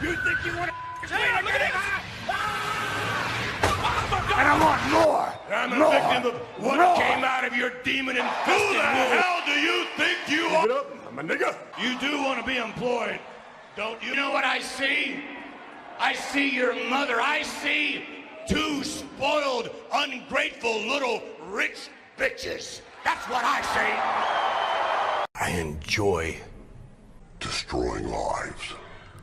You think you want to and I want more. I'm a victim of what came out of your demon infested. Who the hell do you think you are? Give it up, I'm a nigga. You do want to be employed, don't you? You know what I see? I see your mother. I see two spoiled, ungrateful little rich bitches. That's what I see. I enjoy destroying lives.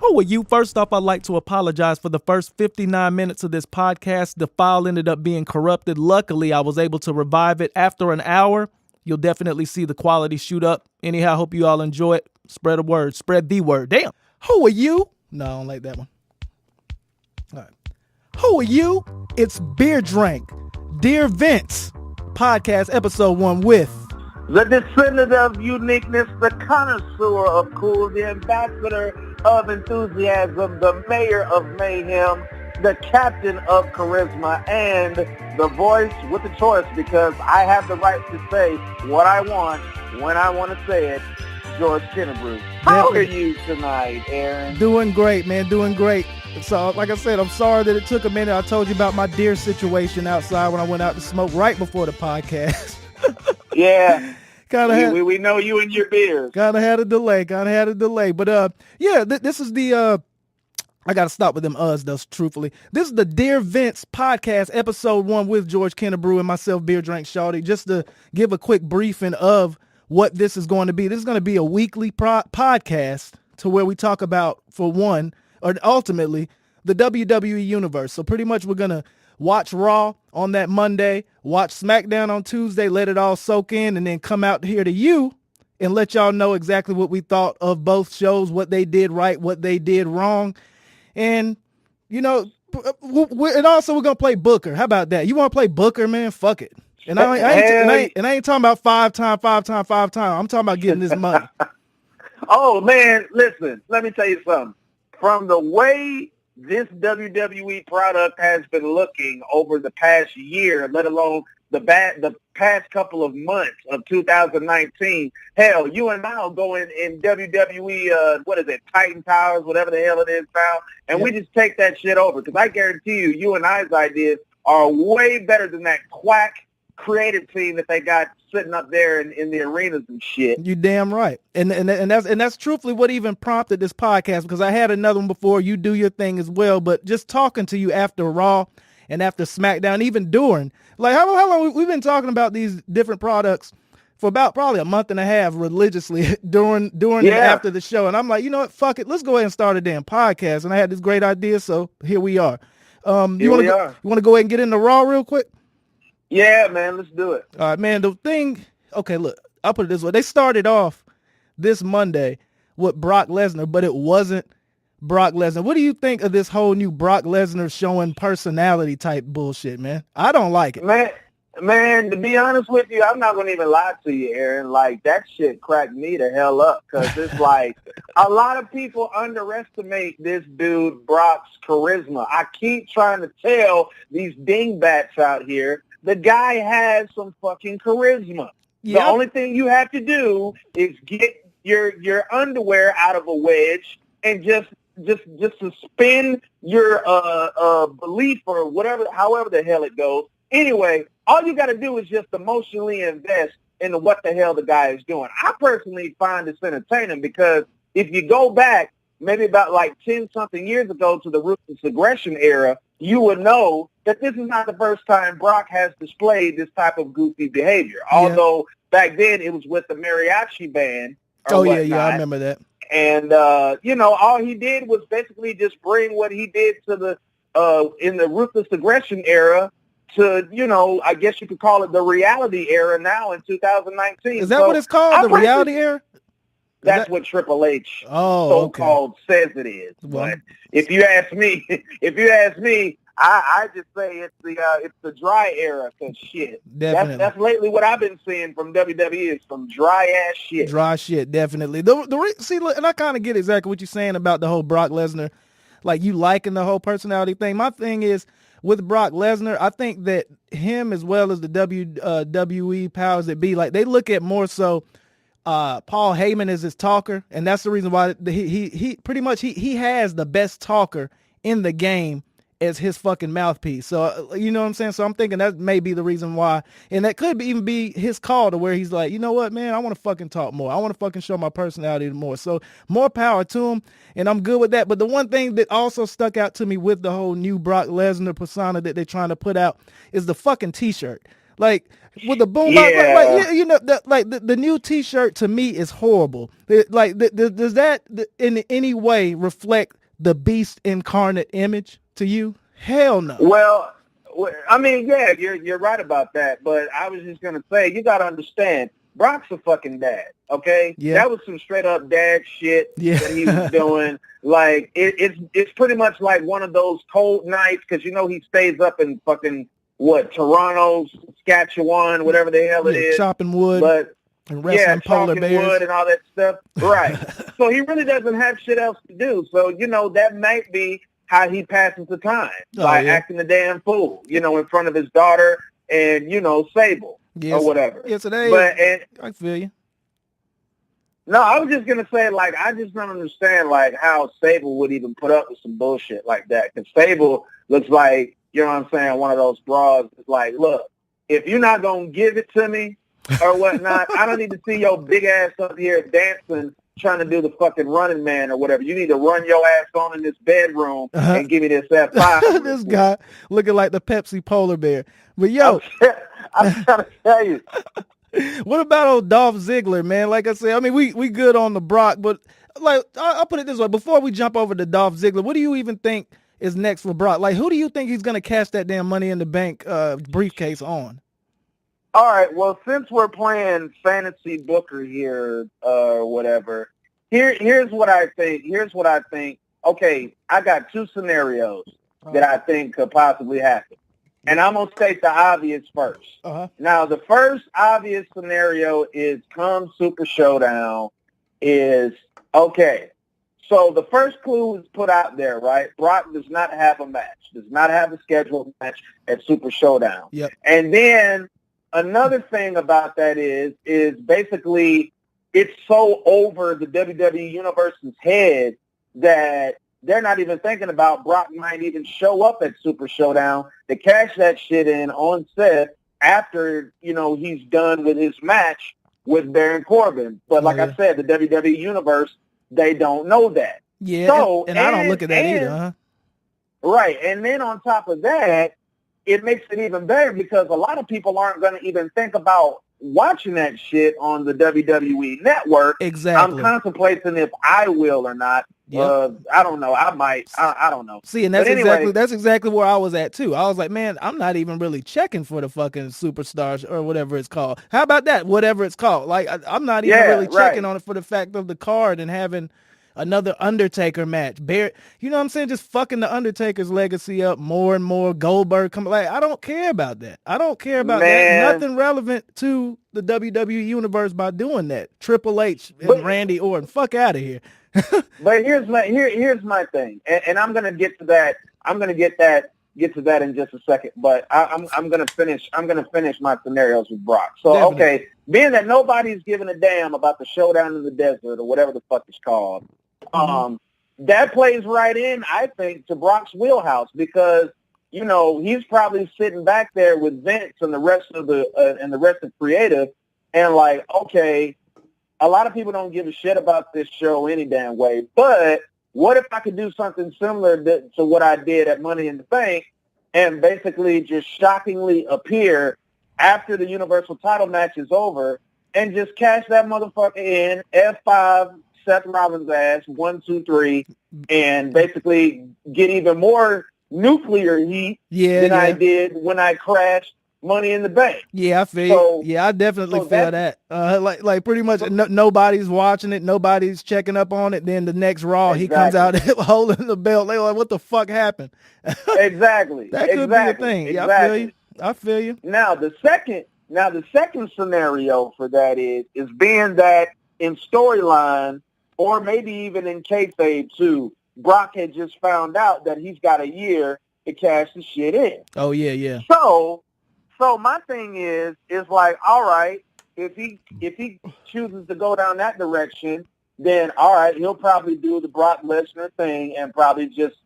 Oh, well, you. First off, I'd like to apologize for the first 59 minutes of this podcast. The file ended up being corrupted. Luckily, I was able to revive it after an hour. You'll definitely see the quality shoot up. Anyhow, hope you all enjoy it. Spread the word. Spread the word. Damn. Who are you? No, I don't like that one. All right. Who are you? It's Beer Drink. Dear Vince. Podcast episode 1 with... the descendant of uniqueness, the connoisseur of cool, the ambassador of enthusiasm, the mayor of mayhem, the captain of charisma, and the voice with the choice, because I have the right to say what I want when I want to say it, George Kennebrew. How are you tonight, Aaron? Doing great, man. Doing great. So, like I said, I'm sorry that it took a minute. I told you about my deer situation outside when I went out to smoke right before the podcast. Yeah. We know you and your beers. Kind of had a delay. But, yeah, this is the, I got to stop with them though, truthfully. This is the Dear Vince podcast, episode 1 with George Kennebrew and myself, Beer Drink Shawty, just to give a quick briefing of what this is going to be. This is going to be a weekly podcast to where we talk about, for one, or ultimately, the WWE Universe. So pretty much we're going to watch Raw on that Monday, watch SmackDown on Tuesday, let it all soak in, and then come out here to you and let y'all know exactly what we thought of both shows, what they did right, what they did wrong. And, you know, and also we're going to play Booker. How about that? You want to play Booker, man? Fuck it. And I ain't talking about five time. I'm talking about getting this money. Oh, man, listen, let me tell you something. From the way this WWE product has been looking over the past year, let alone the past couple of months of 2019. Hell, you and I will go in WWE, Titan Towers, whatever the hell it is now, and we just take that shit over. Because I guarantee you and I's ideas are way better than that quack creative team that they got sitting up there in the arenas and shit. You damn right. And that's truthfully what even prompted this podcast, because I had another one before. You do your thing as well, but just talking to you after Raw and after SmackDown, even during, like how long we've been talking about these different products for about probably a month and a half religiously during and after the show. And I'm like, you know what? Fuck it. Let's go ahead and start a damn podcast. And I had this great idea. So here we are. You want to go ahead and get into Raw real quick? Yeah, man, let's do it. All right, man, okay, look, I'll put it this way. They started off this Monday with Brock Lesnar, but it wasn't Brock Lesnar. What do you think of this whole new Brock Lesnar showing personality type bullshit, man? I don't like it. Man, to be honest with you, I'm not going to even lie to you, Aaron. Like, that shit cracked me the hell up, because it's like a lot of people underestimate this dude Brock's charisma. I keep trying to tell these dingbats out here, the guy has some fucking charisma. Yep. The only thing you have to do is get your underwear out of a wedge and just suspend your belief or whatever, however the hell it goes. Anyway, all you got to do is just emotionally invest in what the hell the guy is doing. I personally find this entertaining because if you go back maybe about like 10-something years ago to the Ruthless Aggression era, you would know that this is not the first time Brock has displayed this type of goofy behavior. Yeah. Although back then it was with the mariachi band. Yeah, I remember that. And, all he did was basically just bring what he did to in the Ruthless Aggression era to, I guess you could call it the reality era now in 2019. Is that what it's called, the reality era? That's what Triple H so-called says it is. Well, but if you ask me, I just say it's the dry era, because shit. Definitely. That's lately what I've been seeing from WWE is some dry ass shit. Dry shit, definitely. See, look, and I kind of get exactly what you're saying about the whole Brock Lesnar, like you liking the whole personality thing. My thing is with Brock Lesnar, I think that him as well as the WWE powers that be, like they look at more so Paul Heyman is his talker, and that's the reason why he pretty much he has the best talker in the game as his fucking mouthpiece. So you know what I'm saying? So I'm thinking that may be the reason why, and that could even be his call to where he's like, you know what, man, I want to fucking talk more. I want to fucking show my personality more. So more power to him, and I'm good with that. But the one thing that also stuck out to me with the whole new Brock Lesnar persona that they're trying to put out is the fucking t-shirt. Like with the boom, you know, the new t-shirt to me is horrible. Does that in any way reflect the beast incarnate image to you? Hell no. Well, I mean, yeah, you're right about that. But I was just gonna say, you gotta understand, Brock's a fucking dad. Okay, yeah. That was some straight up dad shit that he was doing. Like it's pretty much like one of those cold nights because you know he stays up in fucking Toronto, Saskatchewan, whatever the hell it is, chopping wood, but and wrestling polar bears wood and all that stuff. Right. So he really doesn't have shit else to do. So you know that might be how he passes the time by acting a damn fool, you know, in front of his daughter and, you know, Sable or whatever. Yes, it is. But I feel you. No, I was just going to say, like, I just don't understand, like, how Sable would even put up with some bullshit like that. Because Sable looks like, you know what I'm saying, one of those bras that's like, look, if you're not going to give it to me or whatnot, I don't need to see your big ass up here dancing trying to do the fucking Running Man or whatever. You need to run your ass on in this bedroom and give me this F5. This guy looking like the Pepsi polar bear. But yo, I'm trying to tell you. What about old Dolph Ziggler, man? Like I said, I mean, we good on the Brock, but like I'll put it this way: before we jump over to Dolph Ziggler, what do you even think is next for Brock? Like, who do you think he's gonna cash that damn Money in the Bank briefcase on? All right. Well, since we're playing fantasy booker here, whatever. Here's what I think. Okay, I got two scenarios that I think could possibly happen, and I'm gonna state the obvious first. Now, the first obvious scenario is come Super Showdown is okay. So the first clue is put out there, right? Brock does not have a match, does not have a scheduled match at Super Showdown. Yep. And then another thing about that is basically it's so over the WWE Universe's head that they're not even thinking about Brock might even show up at Super Showdown to cash that shit in on set after, you know, he's done with his match with Baron Corbin. But like I said, the WWE Universe, they don't know that. Yeah, so, and I don't look at that either, huh? Right. And then on top of that, it makes it even better because a lot of people aren't going to even think about watching that shit on the WWE Network. Exactly. I'm contemplating if I will or not. Yep. I don't know. I might. I don't know. See, and that's exactly where I was at too. I was like, man, I'm not even really checking for the fucking superstars or whatever it's called. How about that? Whatever it's called. Like I'm not even really checking on it for the fact of the card and having another Undertaker match. You know what I'm saying? Just fucking the Undertaker's legacy up more and more. Goldberg coming. Like, I don't care about that. I don't care about that. Nothing relevant to the WWE Universe by doing that. Triple H and Randy Orton. Fuck out of here. But here's my thing, and I'm gonna get to that. I'm gonna get to that in just a second. But I'm gonna finish my scenarios with Brock. So Definitely. Okay, being that nobody's giving a damn about the Showdown in the Desert or whatever the fuck it's called, that plays right in, I think, to Brock's wheelhouse because you know he's probably sitting back there with Vince and the rest of creative, and like, okay. A lot of people don't give a shit about this show any damn way, but what if I could do something similar to what I did at Money in the Bank and basically just shockingly appear after the Universal title match is over and just cash that motherfucker in, F5, Seth Rollins' ass, 1, 2, 3, and basically get even more nuclear heat than I did when I crashed Money in the Bank. Yeah, I feel you. Yeah, I definitely feel that. Like pretty much nobody's watching it, nobody's checking up on it. Then the next Raw, he comes out holding the belt. They're like, "What the fuck happened?" Exactly. That could be a thing. Yeah, I feel you. Now the second scenario for that is being that in storyline or maybe even in kayfabe too, Brock had just found out that he's got a year to cash the shit in. Oh yeah. So my thing is like, all right, if he chooses to go down that direction, then all right, he'll probably do the Brock Lesnar thing and probably just,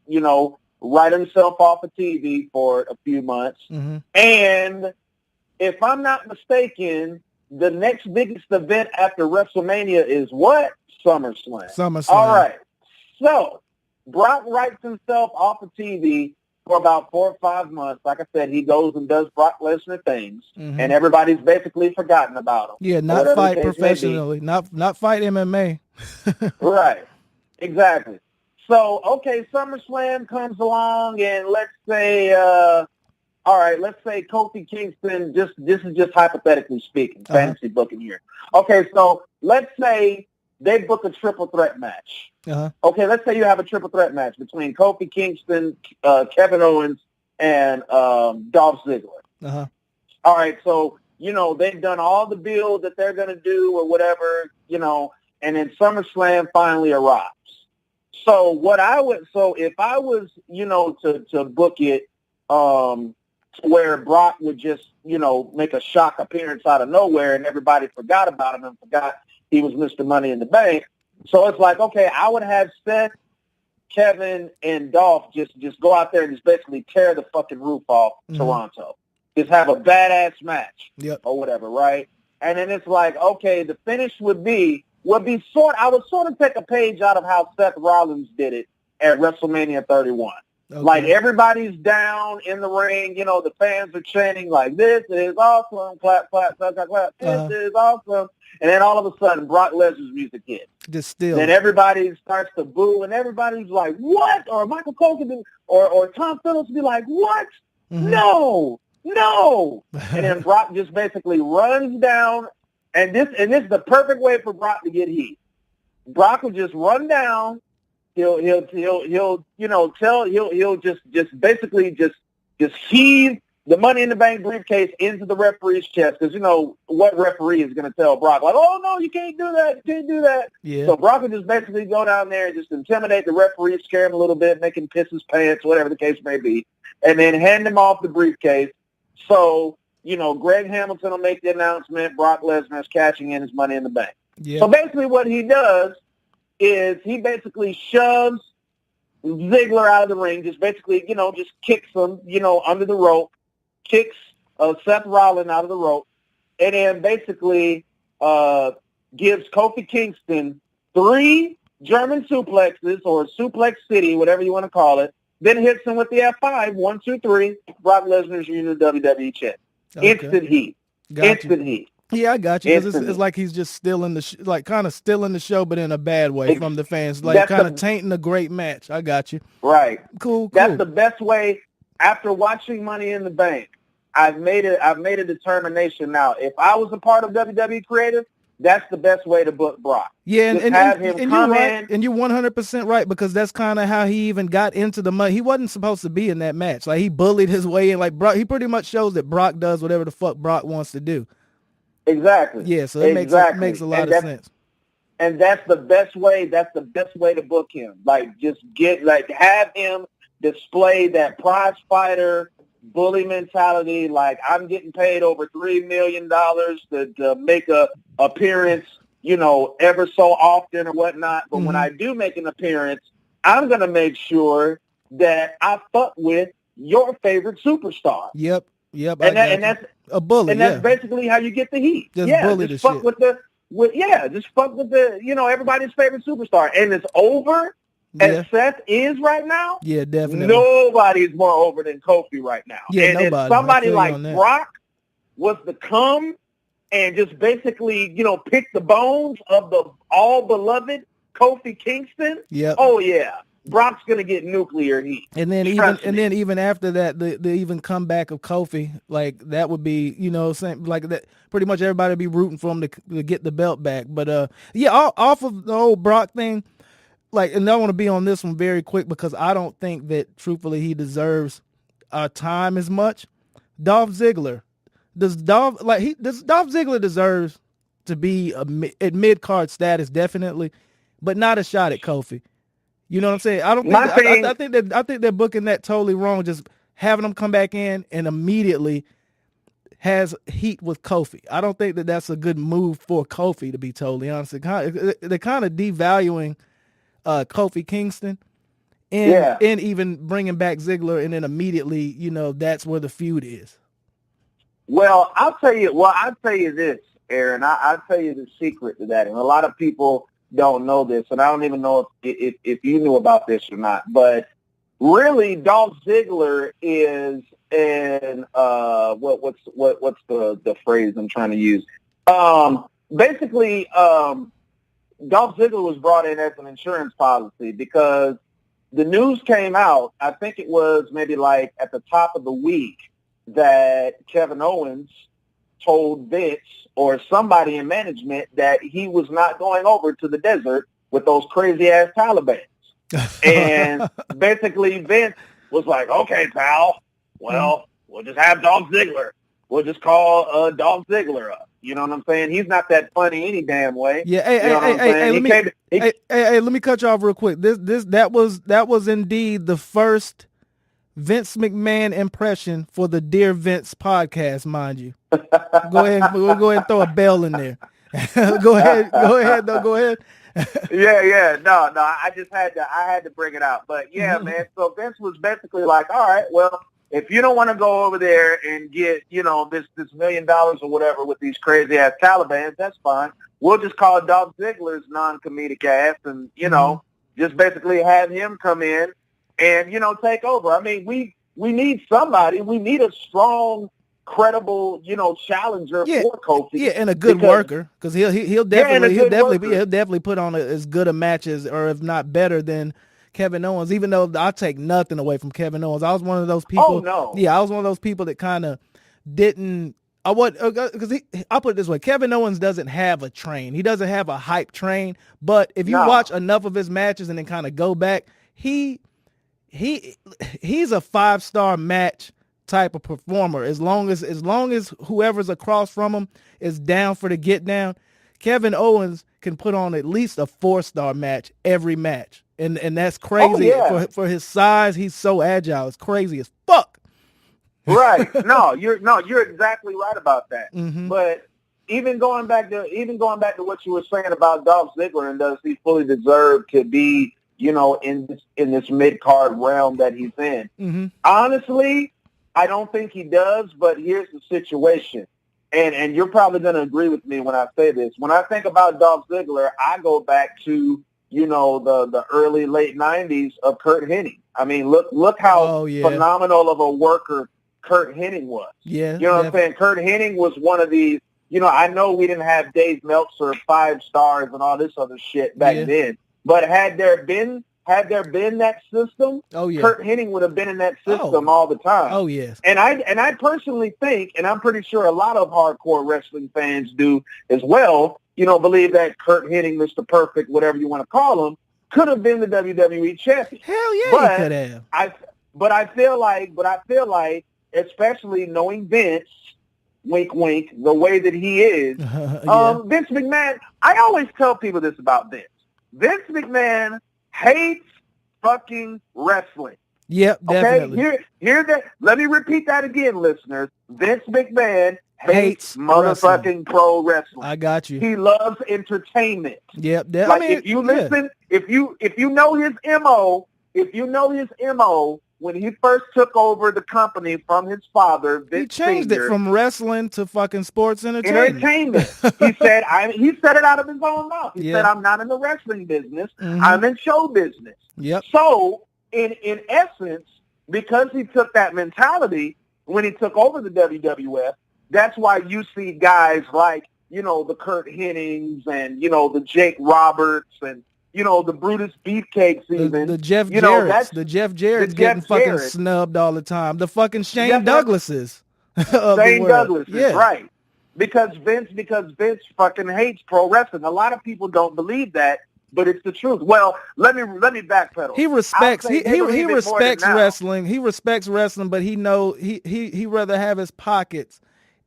write himself off of TV for a few months. Mm-hmm. And if I'm not mistaken, the next biggest event after WrestleMania is what? SummerSlam. All right. So Brock writes himself off of TV for about 4 or 5 months. Like I said, he goes and does Brock Lesnar things, mm-hmm. and everybody's basically forgotten about him. Yeah, not fight professionally, not fight MMA. Right. Exactly. So, okay, SummerSlam comes along, and let's say, let's say Kofi Kingston, this is just hypothetically speaking, fantasy booking here. Okay, so let's say they book a triple threat match. Uh-huh. Okay, let's say you have a triple threat match between Kofi Kingston, Kevin Owens, and Dolph Ziggler. Uh-huh. All right, so, they've done all the build that they're going to do or whatever, and then SummerSlam finally arrives. So if I was, to book it where Brock would just, make a shock appearance out of nowhere and everybody forgot about him and forgot he was Mr. Money in the Bank. So it's like, okay, I would have Seth, Kevin, and Dolph just go out there and just basically tear the fucking roof off Toronto. Just have a badass match or whatever, right? And then it's like, okay, the finish would be I would sort of take a page out of how Seth Rollins did it at WrestleMania 31. Okay. Like, everybody's down in the ring, the fans are chanting like, this is awesome, clap, clap, clap, clap, clap, this is awesome. And then all of a sudden, Brock Lesnar's music hit. Just still. Then everybody starts to boo, and everybody's like, what? Or Michael Cole or Tom Phillips be like, what? Mm-hmm. No. And then Brock just basically runs down. And this is the perfect way for Brock to get heat. Brock will just run down. He'll just basically heave the Money in the Bank briefcase into the referee's chest, because what referee is going to tell Brock, like, oh no, you can't do that. Yeah. So Brock will just basically go down there and just intimidate the referee, scare him a little bit, make him piss his pants, whatever the case may be, and then hand him off the briefcase. So, Greg Hamilton will make the announcement, Brock Lesnar is cashing in his Money in the Bank. Yeah. So basically what he does is he basically shoves Ziggler out of the ring, just basically, just kicks him, under the rope, kicks Seth Rollins out of the rope, and then basically gives Kofi Kingston 3 German suplexes, or suplex city, whatever you want to call it, then hits him with the F5, 1, 2, 3, Brock Lesnar's Junior WWE champ. Okay. Instant heat. Heat. Yeah, I got you. Because it's like he's just still in the kind of still in the show, but in a bad way from the fans, like kind of tainting a great match. I got you. Right. Cool. That's the best way. After watching Money in the Bank, I've made a determination now. If I was a part of WWE Creative, that's the best way to book Brock. Yeah, and you're right, and you're 100% right, because that's kind of how he even got into the money. He wasn't supposed to be in that match. Like, he bullied his way in. Like, Brock, he pretty much shows that Brock does whatever the fuck Brock wants to do. Exactly. Yeah, so it makes a lot of sense. And that's the best way. That's the best way to book him. Like, just have him display that prize fighter bully mentality. Like, I'm getting paid over $3 million to make a appearance, ever so often or whatnot. But when I do make an appearance, I'm going to make sure that I fuck with your favorite superstar. Yep. And that's a bully. And that's basically how you get the heat. Just bully the fuck shit. Just fuck with the, everybody's favorite superstar. And it's over. As Seth is right now, definitely. Nobody's more over than Kofi right now. Yeah, and nobody. If somebody like Brock was to come and just basically, pick the bones of the all-beloved Kofi Kingston, oh, yeah, Brock's going to get nuclear heat. And then even after that, the even comeback of Kofi, like, that would be, same, like, that pretty much everybody would be rooting for him to get the belt back. But, off of the whole Brock thing, like, and I want to be on this one very quick, because I don't think that, truthfully, he deserves our time as much. Dolph Ziggler. Does Dolph Ziggler deserves to be at mid-card status, definitely, but not a shot at Kofi. You know what I'm saying? I think they're booking that totally wrong, just having him come back in and immediately has heat with Kofi. I don't think that that's a good move for Kofi, to be totally honest. They're kind of devaluing Kofi Kingston and even bringing back Ziggler, and then immediately, that's where the feud is. Well, I'll tell you this, Aaron. I'll tell you the secret to that. And a lot of people don't know this, and I don't even know if you knew about this or not. But really, Dolph Ziggler is what's the phrase I'm trying to use? Basically, Dolph Ziggler was brought in as an insurance policy because the news came out, I think it was maybe like at the top of the week, that Kevin Owens told Vince or somebody in management that he was not going over to the desert with those crazy-ass Taliban. And basically Vince was like, okay, pal, well, we'll just have Dolph Ziggler. We'll just call Dolph Ziggler up. You know what I'm saying? He's not that funny any damn way. Yeah. Hey, let me cut you off real quick. That was indeed the first Vince McMahon impression for the Dear Vince podcast, mind you. We'll go ahead and throw a bell in there. Go ahead. Yeah. No. I had to bring it out. But yeah, man. So Vince was basically like, all right, well, if you don't want to go over there and get, this $1 million or whatever with these crazy ass Taliban, that's fine. We'll just call Dolph Ziggler's non-comedic ass and, just basically have him come in and, take over. I mean, we need somebody. We need a strong, credible, challenger for Kofi. Yeah, and a good worker, because he'll definitely put on as good a match as, or if not better than, Kevin Owens. Even though I take nothing away from Kevin Owens, I was one of those people. Oh no. Yeah, I was one of those people that kind of didn't. I'll put it this way: Kevin Owens doesn't have a train. He doesn't have a hype train. But if you watch enough of his matches and then kind of go back, he's a 5-star match type of performer. As long as whoever's across from him is down for the get down, Kevin Owens can put on at least a 4-star match every match. And that's crazy. For his size. He's so agile. It's crazy as fuck. Right. No, you're exactly right about that. Mm-hmm. But even going back to what you were saying about Dolph Ziggler, and does he fully deserve to be, in this mid-card realm that he's in? Mm-hmm. Honestly, I don't think he does, but here's the situation. And you're probably going to agree with me when I say this. When I think about Dolph Ziggler, I go back to, the early, late 90s of Kurt Hennig. I mean, look how phenomenal of a worker Kurt Hennig was. Yeah. You know what I'm saying? Kurt Hennig was one of these, I know we didn't have Dave Meltzer 5 stars and all this other shit back then, but had there been that system, Kurt Hennig would have been in that system all the time. Oh, yes. And I personally think, and I'm pretty sure a lot of hardcore wrestling fans do as well, believe that Kurt Hennig, Mr. Perfect, whatever you want to call him, could have been the WWE champion. Hell yeah, he could have. But I feel like, especially knowing Vince, wink, wink, the way that he is, Vince McMahon, I always tell people this about Vince. Vince McMahon hates fucking wrestling. Yep, definitely. Okay, hear that. Let me repeat that again, listeners. Vince McMahon hates motherfucking pro wrestling. I got you. He loves entertainment. Yep. If you listen, if you know his MO, when he first took over the company from his father, Vince he changed Sr., it from wrestling to fucking sports entertainment. He said it out of his own mouth. He said, I'm not in the wrestling business. Mm-hmm. I'm in show business. Yep. So in essence, because he took that mentality when he took over the WWF, that's why you see guys like, the Kurt Hennings and, the Jake Roberts and, the Brutus Beefcakes even. The Jeff Jarrett's. The Jeff Jarrett's getting fucking snubbed all the time. The fucking Shane Douglases. Shane Douglases, right. Because Vince fucking hates pro wrestling. A lot of people don't believe that, but it's the truth. Well, let me backpedal. He respects he respects wrestling. He respects wrestling, but he he rather have his pockets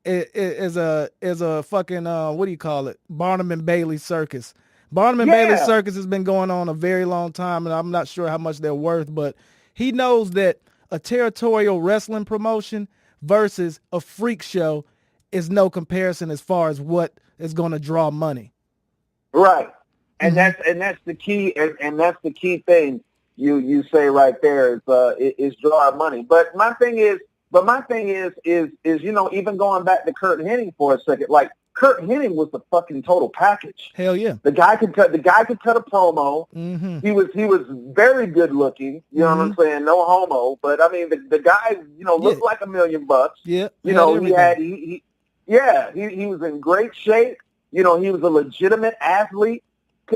as a fucking what do you call it? Barnum and Bailey circus. Barnum and Bailey circus has been going on a very long time, and I'm not sure how much they're worth, but he knows that a territorial wrestling promotion versus a freak show is no comparison as far as what is going to draw money. Right. And that's the key, and that's the key thing you say right there is draw money. But my thing is, even going back to Curt Hennig for a second, like Curt Hennig was the fucking total package. Hell yeah. The guy could cut a promo. Mm-hmm. He was very good looking. You know what I'm saying? No homo, but I mean the guy, looked like $1 million. Yeah. He was in great shape. He was a legitimate athlete.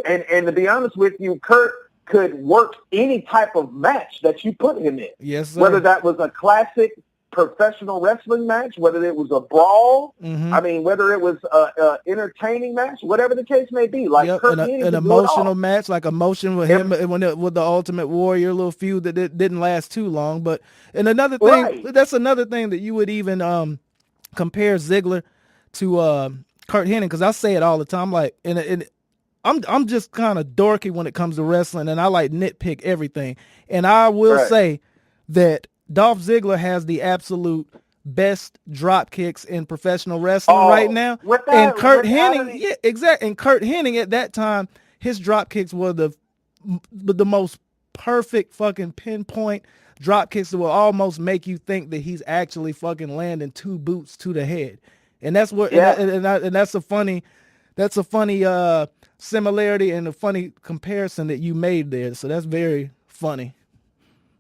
And to be honest with you, Curt could work any type of match that you put him in. Yes, sir. Whether that was a classic professional wrestling match, whether it was a brawl, whether it was a entertaining match, whatever the case may be. Like Curt Hennig, an emotional match, like Emotion with him with the Ultimate Warrior, little feud that didn't last too long. But and another thing, that's another thing that you would even compare Ziggler to Curt Hennig, because I say it all the time. Like, and I'm just kind of dorky when it comes to wrestling, and I like nitpick everything. And I will say that Dolph Ziggler has the absolute best drop kicks in professional wrestling right now. And Curt Hennig, exactly. And Curt Hennig at that time, his drop kicks were the most perfect fucking pinpoint drop kicks that will almost make you think that he's actually fucking landing 2 boots to the head. And that's what, and that's a funny similarity and a funny comparison that you made there. So that's very funny.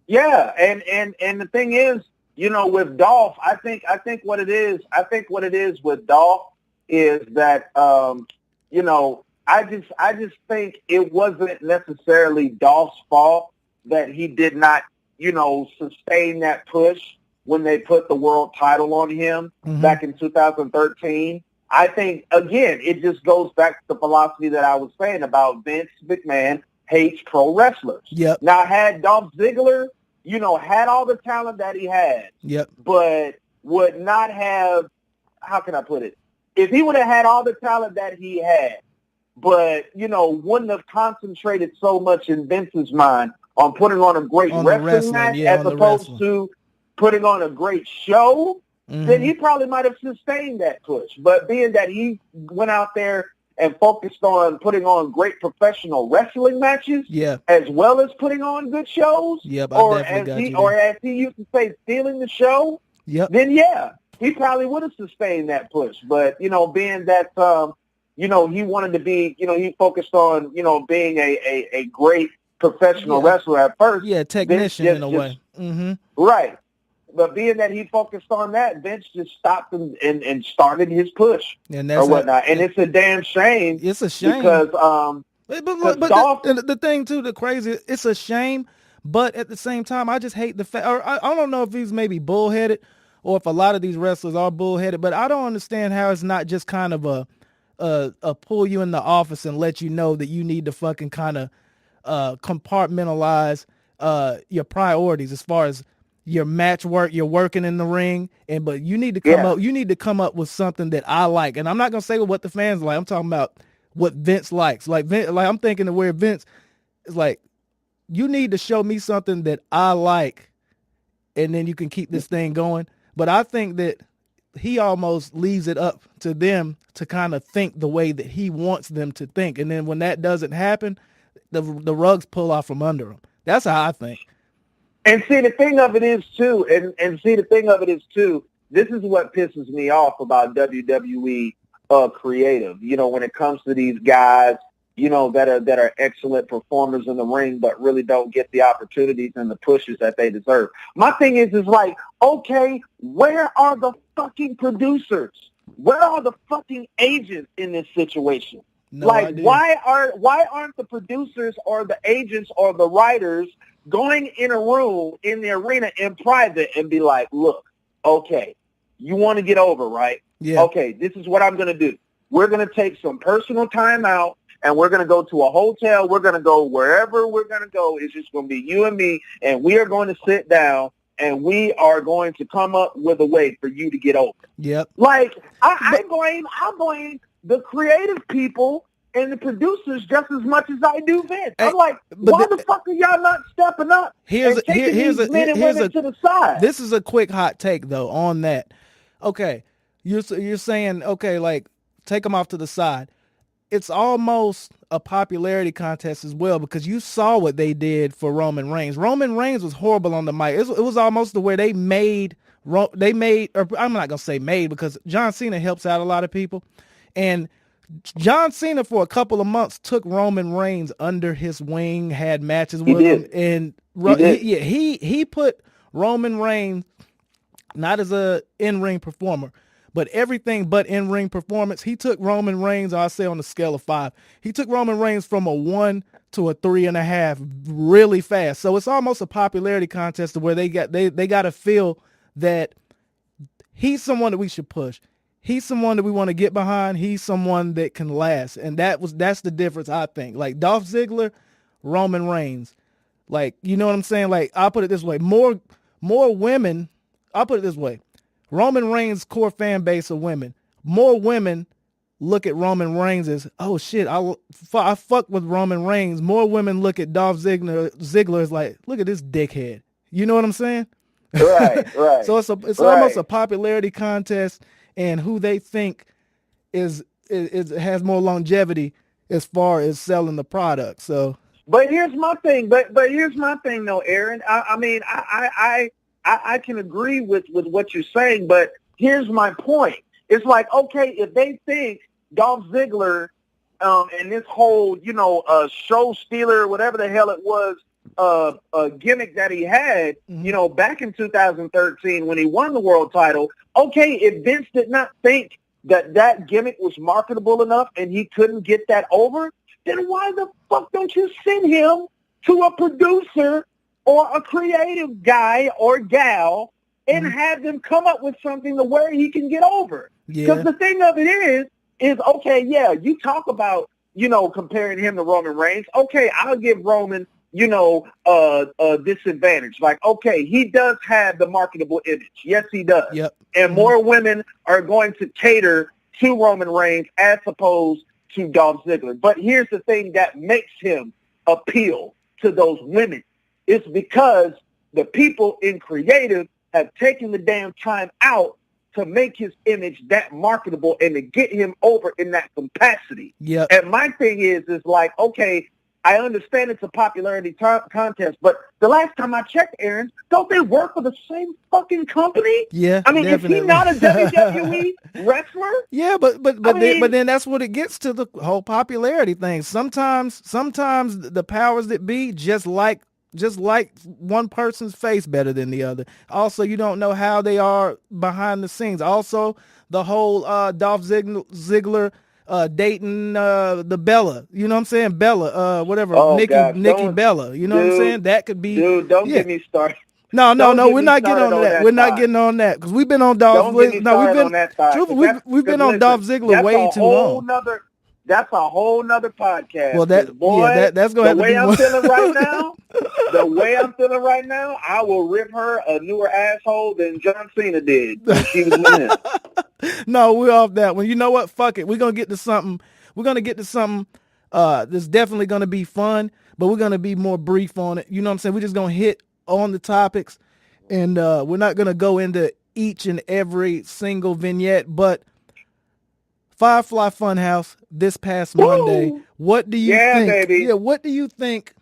Yeah, and the thing is, with Dolph, I think what it is with Dolph is that I just think it wasn't necessarily Dolph's fault that he did not, sustain that push when they put the world title on him back in 2013. I think, again, it just goes back to the philosophy that I was saying about Vince McMahon hates pro wrestlers. Yep. Now, had Dolph Ziggler, had all the talent that he had, but would not have, how can I put it? If he would have had all the talent that he had, but, wouldn't have concentrated so much in Vince's mind on putting on a great wrestling match as opposed to putting on a great show, then he probably might have sustained that push. But being that he went out there and focused on putting on great professional wrestling matches, as well as putting on good shows, or as he used to say, stealing the show, then he probably would have sustained that push. But, being that, he wanted to be, he focused on, being a great professional wrestler at first. Yeah, technician in a way. Right. But being that he focused on that, Vince just stopped and started his push or whatnot. And it's a damn shame. It's a shame. Because, but Dolph, the thing, too, the crazy, it's a shame. But at the same time, I just hate the fact, or I don't know if he's maybe bullheaded or if a lot of these wrestlers are bullheaded, but I don't understand how it's not just kind of a pull you in the office and let you know that you need to fucking kind of compartmentalize your priorities as far as your match work, you're working in the ring, but you need to come up with something that I like. And I'm not gonna say what the fans like. I'm talking about what Vince likes. Like I'm thinking of where Vince is like, you need to show me something that I like, and then you can keep this thing going. But I think that he almost leaves it up to them to kind of think the way that he wants them to think. And then when that doesn't happen, the rugs pull off from under him. That's how I think. And see, the thing of it is, too, this is what pisses me off about WWE creative, when it comes to these guys, that are excellent performers in the ring, but really don't get the opportunities and the pushes that they deserve. My thing is like, okay, where are the fucking producers? Where are the fucking agents in this situation? No idea. why aren't the producers or the agents or the writers going in a room in the arena in private and be like, look, okay, you want to get over, right? Yeah. Okay, this is what I'm going to do. We're going to take some personal time out, and we're going to go to a hotel. We're going to go wherever we're going to go. It's just going to be you and me, and we are going to sit down, and we are going to come up with a way for you to get over. Yep. Like, I blame the creative people and the producers just as much as I do Vince. I'm like, why the fuck are y'all not stepping up and taking these men and women to the side? This is a quick hot take, though, on that. Okay, you're saying, okay, like take them off to the side. It's almost a popularity contest as well, because you saw what they did for Roman Reigns. Roman Reigns was horrible on the mic. It was almost the where they made, or I'm not gonna say made, because John Cena helps out a lot of people, and John Cena for a couple of months took Roman Reigns under his wing, had matches with him, and he put Roman Reigns not as a in-ring performer, but everything but in-ring performance. He took Roman Reigns, I'll say on the scale of 5, he took Roman Reigns from a 1 to a 3.5 really fast. So it's almost a popularity contest where they got to feel that he's someone that we should push. He's someone that we want to get behind. He's someone that can last. And that's the difference, I think. Like Dolph Ziggler, Roman Reigns. Like, you know what I'm saying? Like, I'll put it this way. More women, I'll put it this way. Roman Reigns' core fan base of women. More women look at Roman Reigns as, oh shit, I fuck with Roman Reigns. More women look at Dolph Ziggler as like, look at this dickhead. You know what I'm saying? Right. So it's almost a popularity contest, and who they think is has more longevity as far as selling the product. So, but here's my thing. But here's my thing, though, Aaron. I mean, I can agree with what you're saying, but here's my point. It's like, okay, if they think Dolph Ziggler and this whole, show stealer, whatever the hell it was, gimmick that he had, back in 2013 when he won the world title, okay, if Vince did not think that gimmick was marketable enough and he couldn't get that over, then why the fuck don't you send him to a producer or a creative guy or gal and have them come up with something to where he can get over? Because the thing of it is, okay, yeah, you talk about, comparing him to Roman Reigns. Okay, I'll give Roman, a disadvantage. Like, okay, he does have the marketable image. Yes, he does. Yep. And more women are going to cater to Roman Reigns as opposed to Dolph Ziggler. But here's the thing that makes him appeal to those women. It's because the people in creative have taken the damn time out to make his image that marketable and to get him over in that capacity. Yep. And my thing is like, okay, I understand it's a popularity contest, but the last time I checked, Aaron, don't they work for the same fucking company? Yeah, I mean, definitely. Is he not a WWE wrestler? Yeah, but then that's what it gets to, the whole popularity thing. Sometimes the powers that be just like one person's face better than the other. Also, you don't know how they are behind the scenes. Also, the whole Dolph Ziggler dating the Bella, you know what I'm saying? Bella, whatever, Nikki Bella, you know what I'm saying? That could be. Dude, don't get me started. No, we're not getting on that. We're not getting on that because we've been on Dolph Ziggler. No, we've been on Dolph Ziggler way too long. That's a whole nother podcast. Well, that's going to have to be the way I'm feeling right now, I will rip her a newer asshole than John Cena did when she was with him. No, we're off that one. You know what? Fuck it. We're going to get to something. That's definitely going to be fun, but we're going to be more brief on it. You know what I'm saying? We're just going to hit on the topics, and we're not going to go into each and every single vignette, but Firefly Funhouse this past Monday. What do you think? Baby. Yeah, what do you think?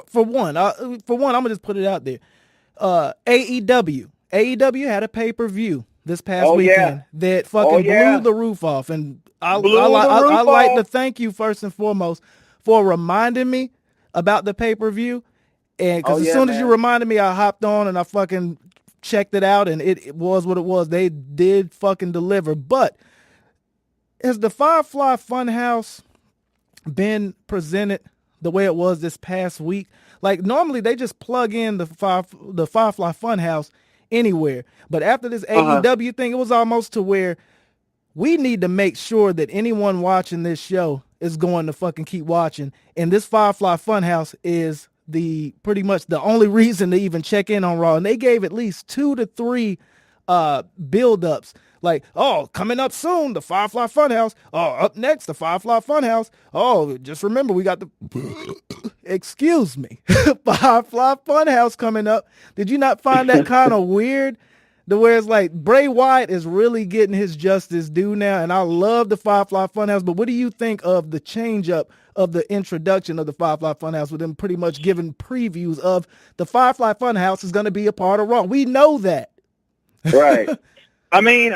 For one, I'm gonna just put it out there. AEW had a pay-per-view this past weekend that fucking blew the roof off, and I like to thank you first and foremost for reminding me about the pay-per-view, and because as soon as you reminded me, I hopped on and I fucking checked it out, and it was what it was. They did fucking deliver, but has the Firefly Funhouse been presented the way it was this past week? Like, normally they just plug in the Firefly Funhouse anywhere. But after this AEW thing, it was almost to where we need to make sure that anyone watching this show is going to fucking keep watching. And this Firefly Funhouse is pretty much the only reason to even check in on Raw. And they gave at least 2 to 3 build-ups. Like, oh, coming up soon, the Firefly Funhouse. Oh, up next, the Firefly Funhouse. Oh, just remember, we got the, excuse me, Firefly Funhouse coming up. Did you not find that kind of weird The where it's like Bray Wyatt is really getting his justice due now, and I love the Firefly Funhouse. But what do you think of the change up of the introduction of the Firefly Funhouse, with them pretty much giving previews of the Firefly Funhouse is going to be a part of Raw? We know that, right? I mean,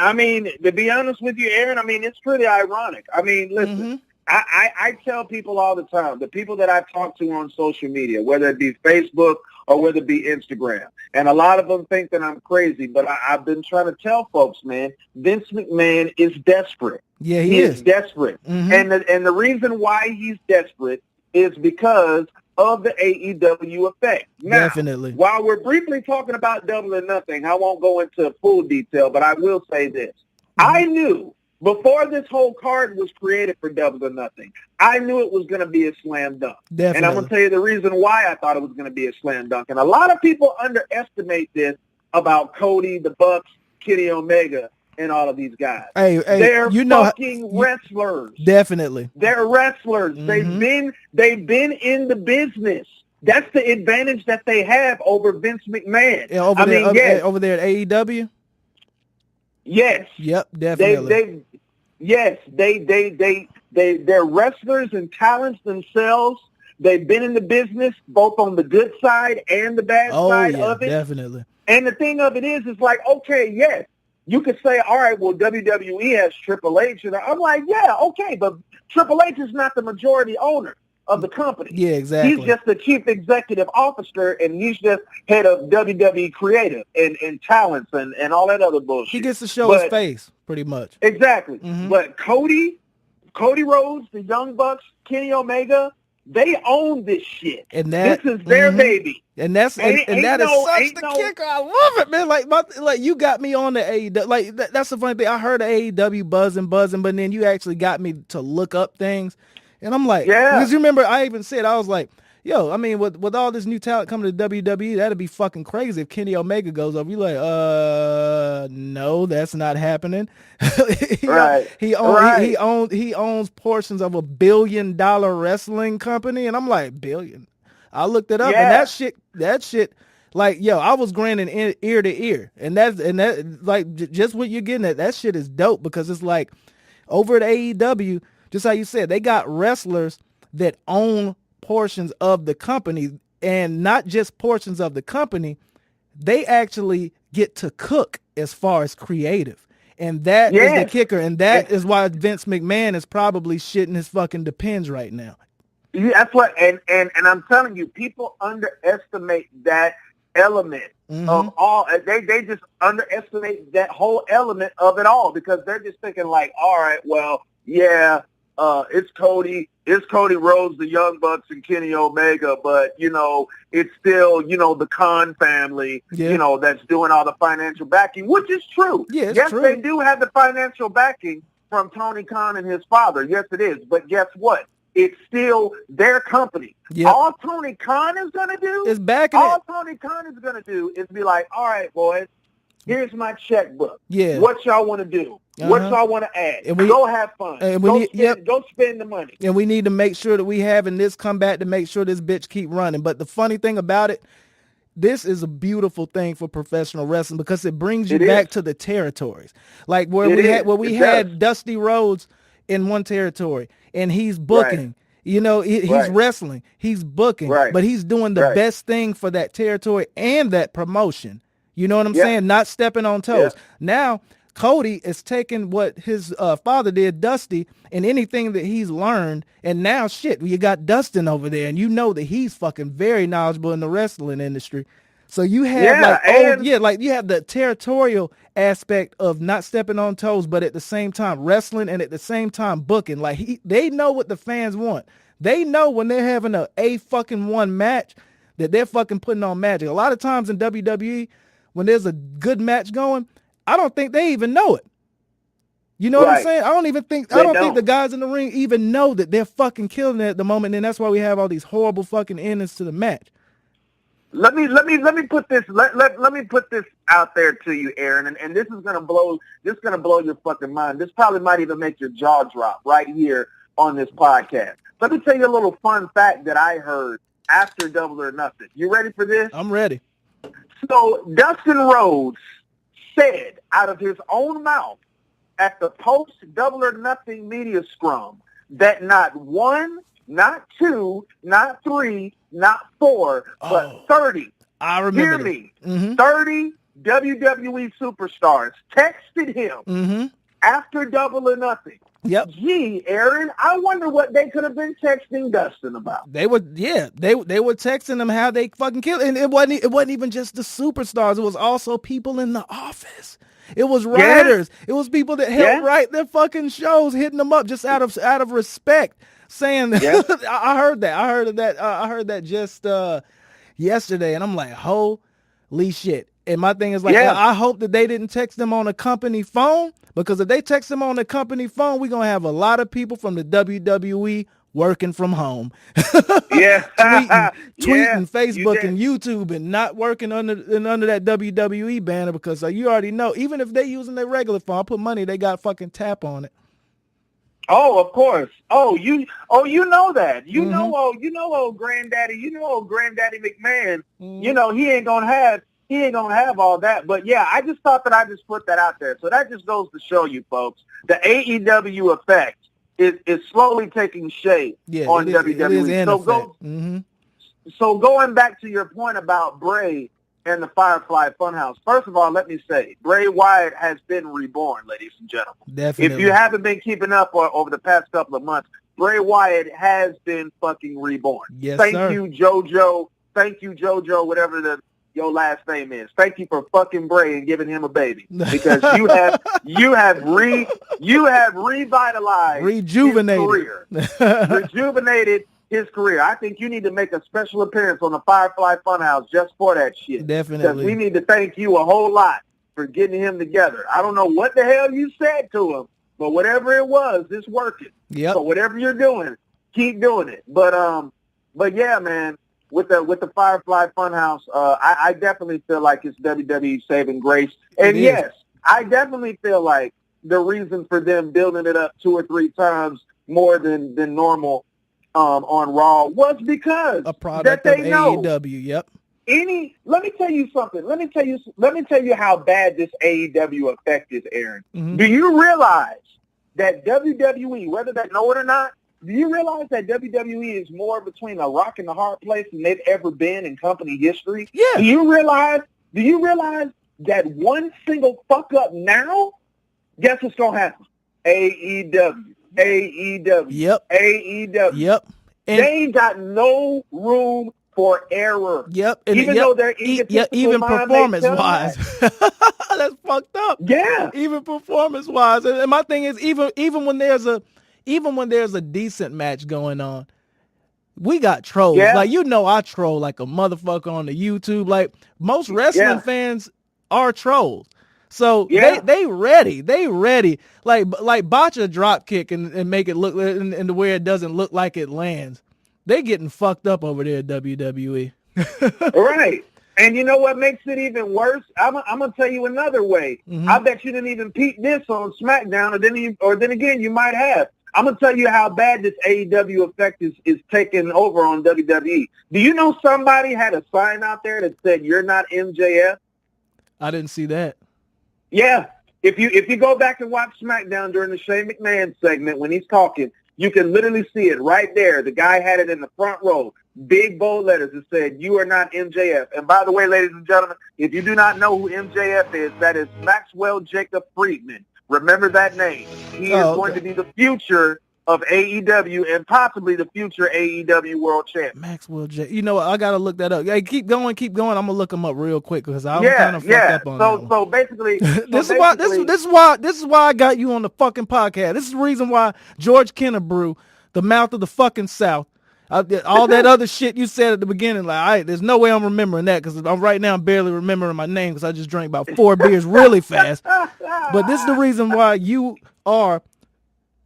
to be honest with you, Aaron, I mean, it's pretty ironic. I mean, listen, I tell people all the time, the people that I talk to on social media, whether it be Facebook or whether it be Instagram, and a lot of them think that I'm crazy, but I've been trying to tell folks, man, Vince McMahon is desperate. Yeah, he is desperate. And the reason why he's desperate is because of the AEW effect. Now, definitely. While we're briefly talking about Double or Nothing, I won't go into full detail, but I will say this. I knew before this whole card was created for Double or Nothing, I knew it was going to be a slam dunk. Definitely. And I'm going to tell you the reason why I thought it was going to be a slam dunk. And a lot of people underestimate this about Cody, the Bucks, Kenny Omega, and all of these guys. Hey, they're fucking wrestlers. Definitely. They're wrestlers. They've been in the business. That's the advantage that they have over Vince McMahon. Yeah, over there at AEW? Yes. Yep, definitely. They're wrestlers and talents themselves. They've been in the business both on the good side and the bad side of it. Definitely. And the thing of it is like, okay, yes, you could say, all right, well, WWE has Triple H. And I'm like, yeah, okay, but Triple H is not the majority owner of the company. Yeah, exactly. He's just the chief executive officer, and he's just head of WWE creative and talents and all that other bullshit. He gets to show his face, pretty much. Exactly. But Cody Rhodes, the Young Bucks, Kenny Omega, they own this shit. And this is their baby. And that is such the kicker. I love it, man. Like you got me on the AEW. Like that's the funny thing. I heard the AEW buzzing, but then you actually got me to look up things. And I'm like, because you remember I even said, I was like, yo, I mean, with all this new talent coming to WWE, that'd be fucking crazy if Kenny Omega goes over. You're like, no, that's not happening. He owns portions of $1 billion wrestling company, and I'm like, billion. I looked it up, and that shit, like, yo, I was grinning ear to ear, and that like just what you're getting at. That shit is dope because it's like over at AEW. Just how you said, they got wrestlers that own portions of the company, and not just portions of the company. They actually get to cook as far as creative. And that is the kicker. And that is why Vince McMahon is probably shitting his fucking depends right now. Yeah, that's what, and I'm telling you, people underestimate that element of all. They just underestimate that whole element of it all, because they're just thinking like, all right, well, yeah, it's Cody Rhodes, the Young Bucks, and Kenny Omega, but, it's still, the Khan family, that's doing all the financial backing, which is true. Yeah, yes, true. They do have the financial backing from Tony Khan and his father. Yes, it is. But guess what? It's still their company. Yep. All Tony Khan is going to do is backing it. All Tony Khan is going to do is be like, all right, boys, here's my checkbook. Yeah. What y'all want to do? What y'all want to add? And go have fun. And go spend the money. And we need to make sure that we having this come back to make sure this bitch keep running. But the funny thing about it, this is a beautiful thing for professional wrestling because it brings you back to the territories. Like where we had Dusty Rhodes in one territory and he's booking. Right. He's wrestling. He's booking. Right. But he's doing the best thing for that territory and that promotion. You know what I'm saying? Not stepping on toes. Now, Cody is taking what his father did, Dusty, and anything that he's learned, and now, you got Dustin over there, and you know that he's fucking very knowledgeable in the wrestling industry. So you have you have the territorial aspect of not stepping on toes, but at the same time wrestling and at the same time booking. Like they know what the fans want. They know when they're having a fucking one match that they're fucking putting on magic. A lot of times in WWE, when there's a good match going, I don't think they even know it. You know what I'm saying? I don't think the guys in the ring even know that they're fucking killing it at the moment, and that's why we have all these horrible fucking endings to the match. Let me put this let me put this out there to you, Aaron, and this is gonna blow your fucking mind. This probably might even make your jaw drop right here on this podcast. Let me tell you a little fun fact that I heard after Double or Nothing. You ready for this? I'm ready. So Dustin Rhodes said out of his own mouth at the post Double or Nothing media scrum that not one, not two, not three, not four, but 30. I remember. Hear me. 30 WWE superstars texted him after Double or Nothing. Yep. Gee, Aaron, I wonder what they could have been texting Dustin about. They were texting him how they fucking killed, and it wasn't even just the superstars. It was also people in the office. It was writers. Yeah. It was people that helped write their fucking shows, hitting them up just out of respect, saying, I heard that just yesterday, and I'm like, holy shit. And my thing is like, I hope that they didn't text them on a company phone, because if they text them on a company phone, we're going to have a lot of people from the WWE working from home. tweeting Facebook and YouTube, and not working under that WWE banner, because you already know, even if they using their regular phone, I put money, they got fucking tap on it. Oh, of course. You know that. You know old Granddaddy McMahon. You know, he ain't gonna have all that. But yeah, I just thought that I just put that out there. So that just goes to show you folks, the AEW effect is slowly taking shape on WWE. So going back to your point about Bray and the Firefly Funhouse, first of all, let me say, Bray Wyatt has been reborn, ladies and gentlemen. Definitely. If you haven't been keeping up over the past couple of months, Bray Wyatt has been fucking reborn. Yes, Thank sir. you, JoJo. Thank you, JoJo, whatever your last name is. Thank you for fucking Bray and giving him a baby, because you have revitalized, rejuvenated his career, rejuvenated his career. I think you need to make a special appearance on the Firefly Funhouse just for that shit. Definitely. Because we need to thank you a whole lot for getting him together. I don't know what the hell you said to him, but whatever it was, it's working. Yep. So whatever you're doing, keep doing it. But yeah, man, with the Firefly Funhouse, I definitely feel like it's WWE saving grace. And yes, I definitely feel like the reason for them building it up 2 or 3 times more than normal on Raw was because a product that they of know AEW. Yep. Let me tell you something. Let me tell you how bad this AEW effect is, Aaron. Do you realize that WWE, whether they know it or not, do you realize that WWE is more between a rock and a hard place than they've ever been in company history? Yeah. Do you realize that one single fuck up now, guess what's gonna happen? AEW. Yep. AEW. Yep. And they ain't got no room for error. Yep. And even though they're even performance wise. That's fucked up. Yeah. Even performance wise. And my thing is, even when there's a decent match going on, we got trolls. Yeah. Like, I troll like a motherfucker on the YouTube. Like, most wrestling fans are trolls. So they ready. Like botch a drop kick and make it look in the way it doesn't look like it lands. They getting fucked up over there at WWE. Right. And you know what makes it even worse? I'm gonna tell you another way. I bet you didn't even peep this on SmackDown, or then again you might have. I'm gonna tell you how bad this AEW effect is taking over on WWE. Do you know somebody had a sign out there that said "You're not MJF"? I didn't see that. Yeah. If you go back and watch SmackDown during the Shane McMahon segment when he's talking, you can literally see it right there. The guy had it in the front row, big bold letters that said, "You are not MJF." And by the way, ladies and gentlemen, if you do not know who MJF is, that is Maxwell Jacob Friedman. Remember that name. He is going to be the future of AEW and possibly the future AEW World Champion. Maxwell J. You know what? I gotta look that up. Hey, keep going. I'm gonna look him up real quick because I'm kind of fucked up on that. So basically, this is why I got you on the fucking podcast. This is the reason why George Kennebrew, the mouth of the fucking South, all that other shit you said at the beginning, like, there's no way I'm remembering that, because I'm barely remembering my name because I just drank about 4 beers really fast. But this is the reason why you are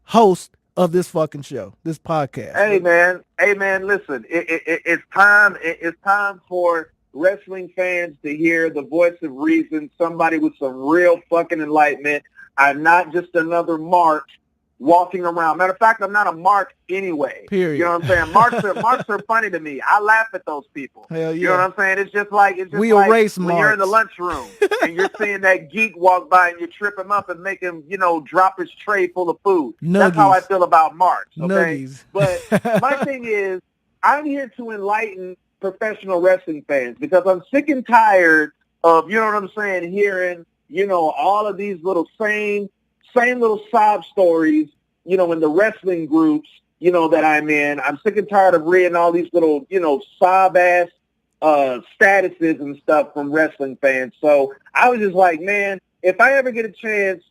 host of this fucking show, this podcast. Hey man, listen, it's time for wrestling fans to hear the voice of reason, somebody with some real fucking enlightenment. I'm not just another mark walking around. Matter of fact, I'm not a mark anyway. Period. You know what I'm saying? Marks are funny to me. I laugh at those people. Hell yeah. You know what I'm saying? It's just like we erase when you're in the lunchroom and you're seeing that geek walk by and you trip him up and make him, drop his tray full of food. Nuggies. That's how I feel about Marks. Okay? Nuggies. But my thing is, I'm here to enlighten professional wrestling fans because I'm sick and tired of, you know what I'm saying, hearing, all of these little same little sob stories, in the wrestling groups, that I'm in. I'm sick and tired of reading all these little, sob-ass statuses and stuff from wrestling fans. So I was just like, man, if I ever get a chance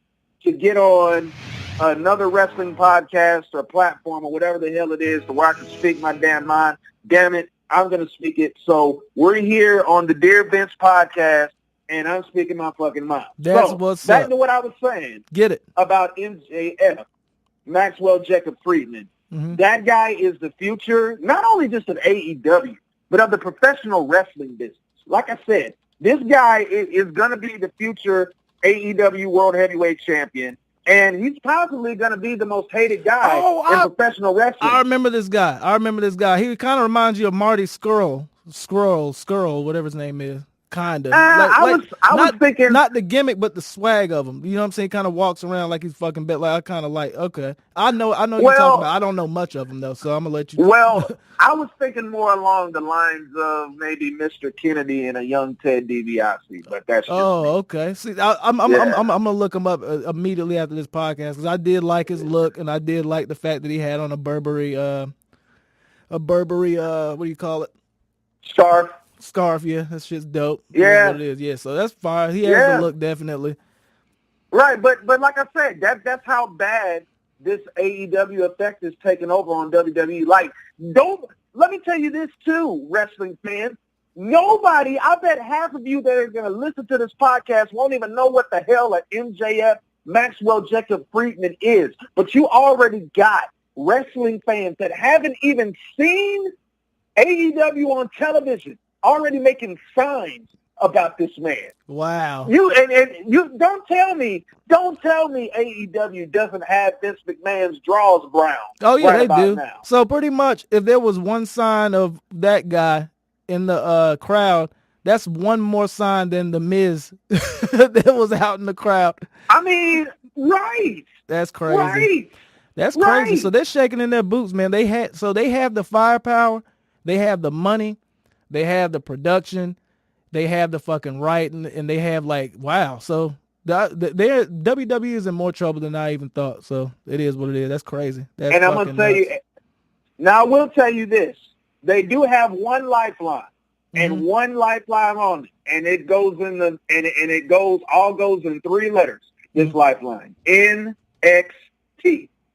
to get on another wrestling podcast or platform or whatever the hell it is to where I can speak my damn mind, damn it, I'm going to speak it. So we're here on the Dear Vince podcast, and I'm speaking my fucking mind. That's so, what's back up. to what I was saying. Get it. About MJF, Maxwell Jacob Friedman. Mm-hmm. That guy is the future, not only just of AEW, but of the professional wrestling business. Like I said, this guy is going to be the future AEW World Heavyweight Champion, and he's possibly going to be the most hated guy in professional wrestling. I remember this guy. He kind of reminds you of Marty Skrull, whatever his name is. Kinda. I was thinking not the gimmick, but the swag of him. You know what I'm saying? Kind of walks around like he's fucking bet. Like I kind of like. Okay, I know you're talking about. I don't know much of him though, so I'm gonna let you. Well, I was thinking more along the lines of maybe Mr. Kennedy and a young Ted DiBiase, but that's just me. Okay. See, I'm gonna look him up immediately after this podcast because I did like his look and I did like the fact that he had on a Burberry what do you call it? Scarf, yeah, that shit's dope. Yeah, what it is. Yeah, so that's fine. He has the look, definitely. Right, but like I said, that's how bad this AEW effect is taking over on WWE. Like, let me tell you this too, wrestling fans. Nobody, I bet half of you that are going to listen to this podcast won't even know what the hell an MJF Maxwell Jacob Friedman is. But you already got wrestling fans that haven't even seen AEW on television already making signs about this man. Wow. You don't tell me AEW doesn't have Vince McMahon's draws brown. Oh yeah, right they do. now. So pretty much if there was one sign of that guy in the crowd, that's one more sign than the Miz that was out in the crowd. I mean, right. That's crazy. Right. That's crazy. So they're shaking in their boots, man. They have the firepower, they have the money, they have the production, they have the fucking writing, and they have wow. So WWE is in more trouble than I even thought. So it is what it is. That's crazy. That's and I'm gonna tell you. Now I will tell you this: they do have one lifeline, and one lifeline only, and it goes in all goes in 3 letters. This lifeline, NXT.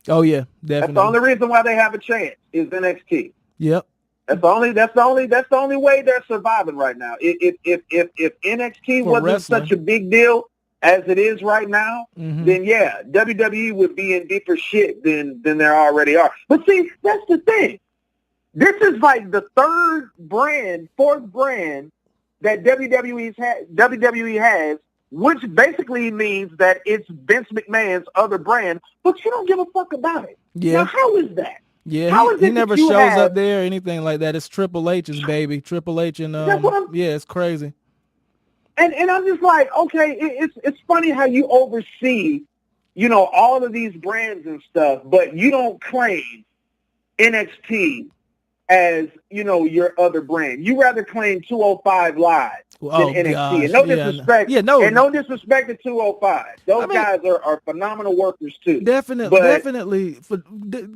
Oh yeah, definitely. That's the only reason why they have a chance is NXT. Yep. That's the only way they're surviving right now. If NXT wasn't such a big deal as it is right now, then yeah, WWE would be in deeper shit than they already are. But see, that's the thing. This is like the fourth brand that WWE has, which basically means that it's Vince McMahon's other brand, but you don't give a fuck about it. Yeah. Now, how is that? Yeah, he never shows up there or anything like that. It's Triple H's baby. Triple H and yeah, it's crazy. And I'm just like, okay, it's funny how you oversee, all of these brands and stuff, but you don't claim NXT as, your other brand. You rather claim 205 Live than NXT. Gosh. And no disrespect. Yeah, no. And no disrespect to 205. Those guys are phenomenal workers too. Definitely for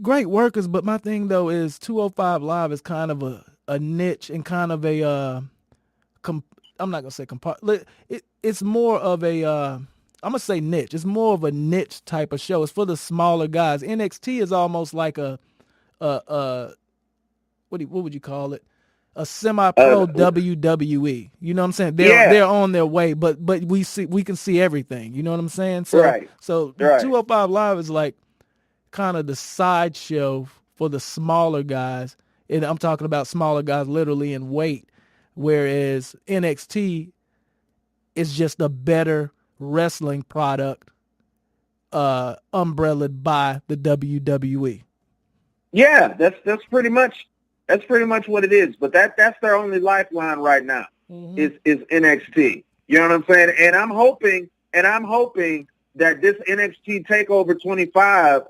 great workers. But my thing though is 205 Live is kind of a niche and kind of a I'm not gonna say it's more of a I'm gonna say niche. It's more of a niche type of show. It's for the smaller guys. NXT is almost like a what would you call it? A semi-pro WWE. You know what I'm saying? They're on their way, but we can see everything. You know what I'm saying? So, right. So 205 Live is like kind of the sideshow for the smaller guys, and I'm talking about smaller guys literally in weight, whereas NXT is just a better wrestling product umbrellaed by the WWE. Yeah, that's pretty much what it is. But that's their only lifeline right now is NXT. You know what I'm saying? And I'm hoping that this NXT Takeover 25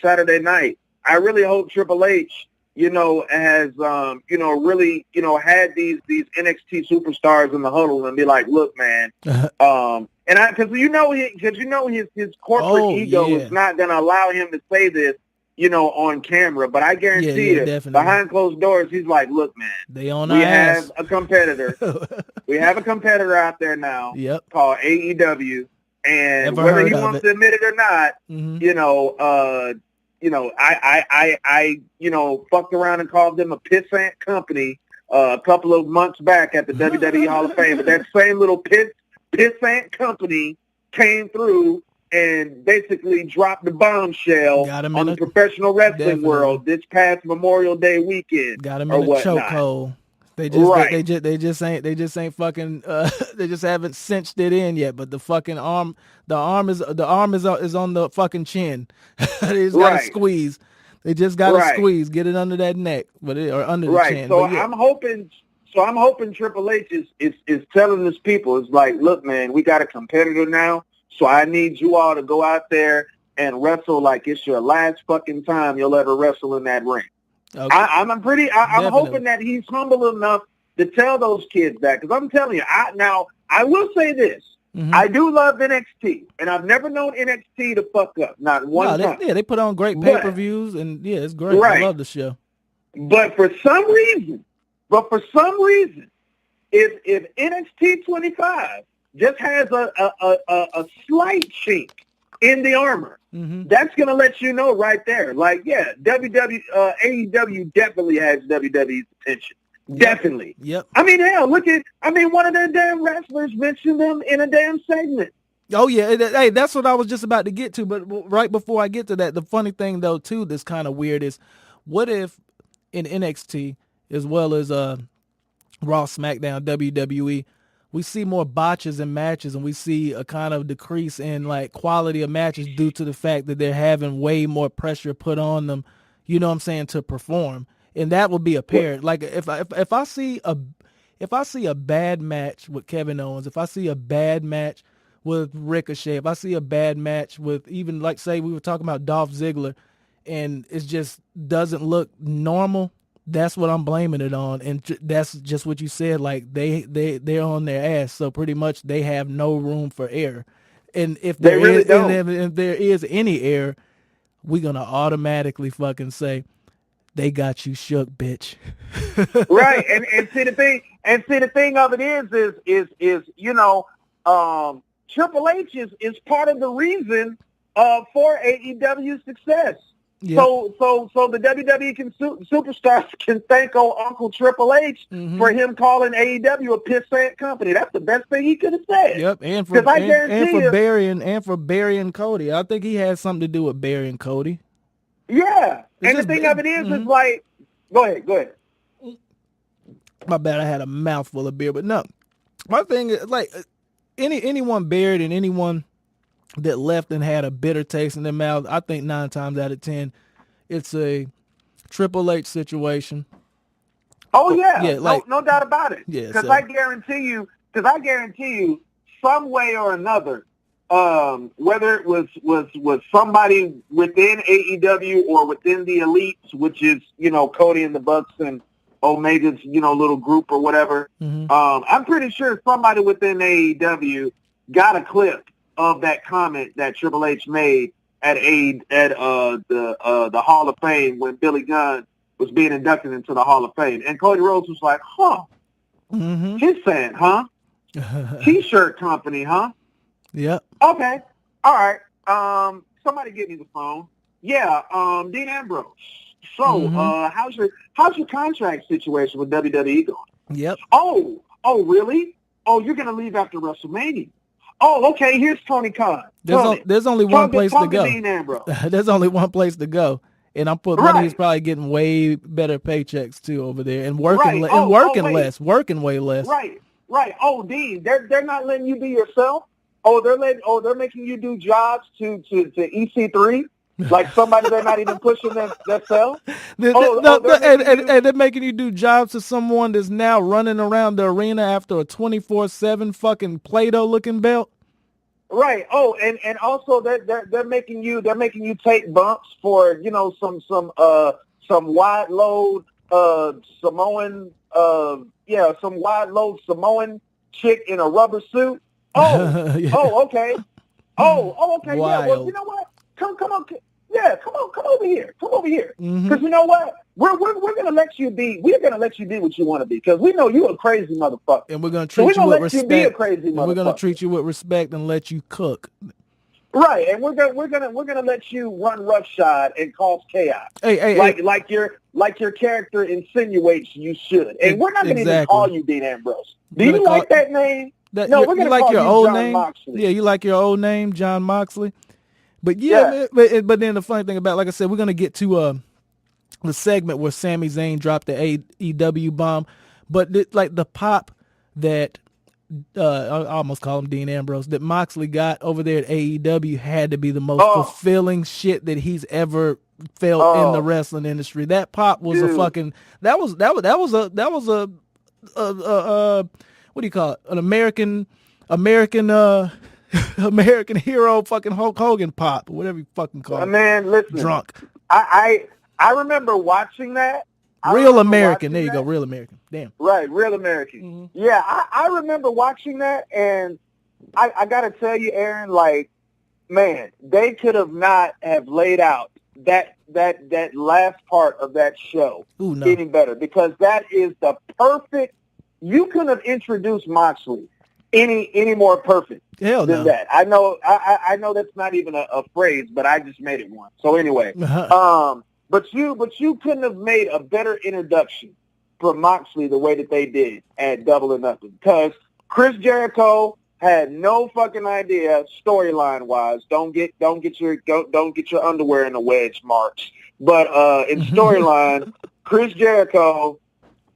Saturday night, I really hope Triple H, has really, had these NXT superstars in the huddle and be like, look, man, and because his corporate ego is not going to allow him to say this, on camera, but I guarantee you, behind closed doors, he's like, look, man, we have a competitor. We have a competitor out there now called AEW, and whether he wants to admit it or not, I fucked around and called them a pissant company a couple of months back at the WWE Hall of Fame, but that same little pissant company came through and basically dropped the bombshell on the professional wrestling world this past Memorial Day weekend. Got him in a chokehold. They just ain't fucking. They just haven't cinched it in yet. But the fucking arm is on the fucking chin. They just got to squeeze. They just got to squeeze, get it under that neck, or under the chin. So I'm hoping Triple H is telling his people, it's like, look, man, we got a competitor now. So I need you all to go out there and wrestle like it's your last fucking time you'll ever wrestle in that ring. Okay. I'm hoping that he's humble enough to tell those kids that, because I'm telling you, I will say this. I do love NXT, and I've never known NXT to fuck up, not one time. They put on great pay-per-views, and it's great. I love the show. But for some reason, if NXT 25 just has a slight chink in the armor, that's going to let you know right there. Like, AEW definitely has WWE's attention. Definitely. Yep. I mean, hell, one of their damn wrestlers mentioned them in a damn segment. Oh, yeah. Hey, that's what I was just about to get to. But right before I get to that, the funny thing, though, too, that's kind of weird is, what if in NXT, as well as Raw, SmackDown, WWE, we see more botches in matches, and we see a kind of decrease in like quality of matches due to the fact that they're having way more pressure put on them, you know what I'm saying, to perform. And that would be apparent. Like if I see a bad match with Kevin Owens, if I see a bad match with Ricochet, if I see a bad match with even, like, say we were talking about Dolph Ziggler, and it just doesn't look normal, that's what I'm blaming it on. And that's just what you said. Like they're on their ass. So pretty much they have no room for error. And if there if there is any error, we're going to automatically fucking say, they got you shook, bitch. Right. And see the thing of it is Triple H is part of the reason for AEW's success. Yep. So the WWE superstars can thank old Uncle Triple H for him calling AEW a pissant company. That's the best thing he could have said. Yep, and for burying Cody. I think he had something to do with burying Cody. Yeah, and the thing of it is like, go ahead. My bad, I had a mouthful of beer, but no. My thing is, like, anyone buried and anyone that left and had a bitter taste in their mouth, I think 9 times out of 10, it's a Triple H situation. Oh yeah, like, no doubt about it. Yeah, because I guarantee you, some way or another, whether it was somebody within AEW or within the elites, which is Cody and the Bucks and Omega's little group or whatever. I'm pretty sure somebody within AEW got a clip of that comment that Triple H made at the Hall of Fame when Billy Gunn was being inducted into the Hall of Fame, and Cody Rhodes was like, He's saying, T-shirt company, Yep. Okay. All right. Somebody get me the phone. Yeah. Dean Ambrose. So, how's your contract situation with WWE going? Yep. Oh, really? Oh, you're gonna leave after WrestleMania. Oh, okay. Here's Tony Khan. There's only one place to go. Dean Ambrose. There's only one place to go, and I'm putting money. He's probably getting way better paychecks too over there, and working working way less. Right. Oh, Dean, they're not letting you be yourself. they're making you do jobs to EC3, like somebody they're not even pushing themselves. And they're making you do jobs to someone that's now running around the arena after a 24/7 fucking Play-Doh looking belt. Right. Oh, and also they're making you take bumps for some wide load Samoan some wide load Samoan chick in a rubber suit. Oh, yeah. Oh, okay. Oh, okay. Wild. Yeah. Well, you know what? Come on. Yeah, come over here. Come over here. Mm-hmm. Because you know what? We're gonna let you be. We're gonna let you be what you want to be. Because we know you a crazy motherfucker. And we're gonna treat you with respect. Be a crazy and we're gonna treat you with respect and let you cook. Right, and we're gonna let you run roughshod and cause chaos. Like your character insinuates you should. And we're not gonna even call you Dean Ambrose. Do you like that name? No, we're gonna call you John name? Moxley. Yeah, you like your old name, John Moxley. But yeah. But then the funny thing about, like I said, we're gonna get to the segment where Sami Zayn dropped the AEW bomb, but the pop that I almost call him Dean Ambrose, that Moxley got over there at AEW had to be the most fulfilling shit that he's ever felt in the wrestling industry. That pop was a fucking that was a what do you call it? An American American hero fucking Hulk Hogan pop, or whatever you fucking call it. Man, listen. Drunk. I remember watching that. Real American. There you go. Real American. Damn. Right. Real American. Mm-hmm. Yeah. I remember watching that, and I got to tell you, Aaron, like, man, they could have not have laid out that last part of that show any better, because that is the perfect. You couldn't have introduced Moxley any more perfect than that. I know that's not even a phrase, but I just made it one. So anyway, but you couldn't have made a better introduction for Moxley the way that they did at Double or Nothing, because Chris Jericho had no fucking idea storyline wise. Don't get your underwear in the wedge marks. But in storyline, Chris Jericho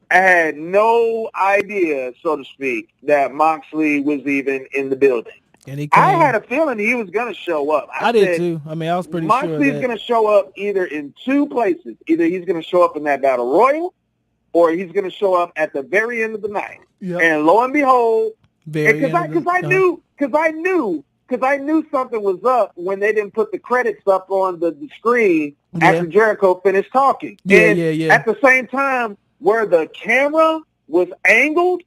had no idea, so to speak, that Moxley was even in the building. And I had a feeling he was going to show up. I did too. I mean, I was pretty sure Moxley's going to show up either in two places. Either he's going to show up in that Battle Royal, or he's going to show up at the very end of the night. Yep. And lo and behold, because I knew something was up when they didn't put the credits up on the screen after Jericho finished talking. At the same time, where the camera was angled,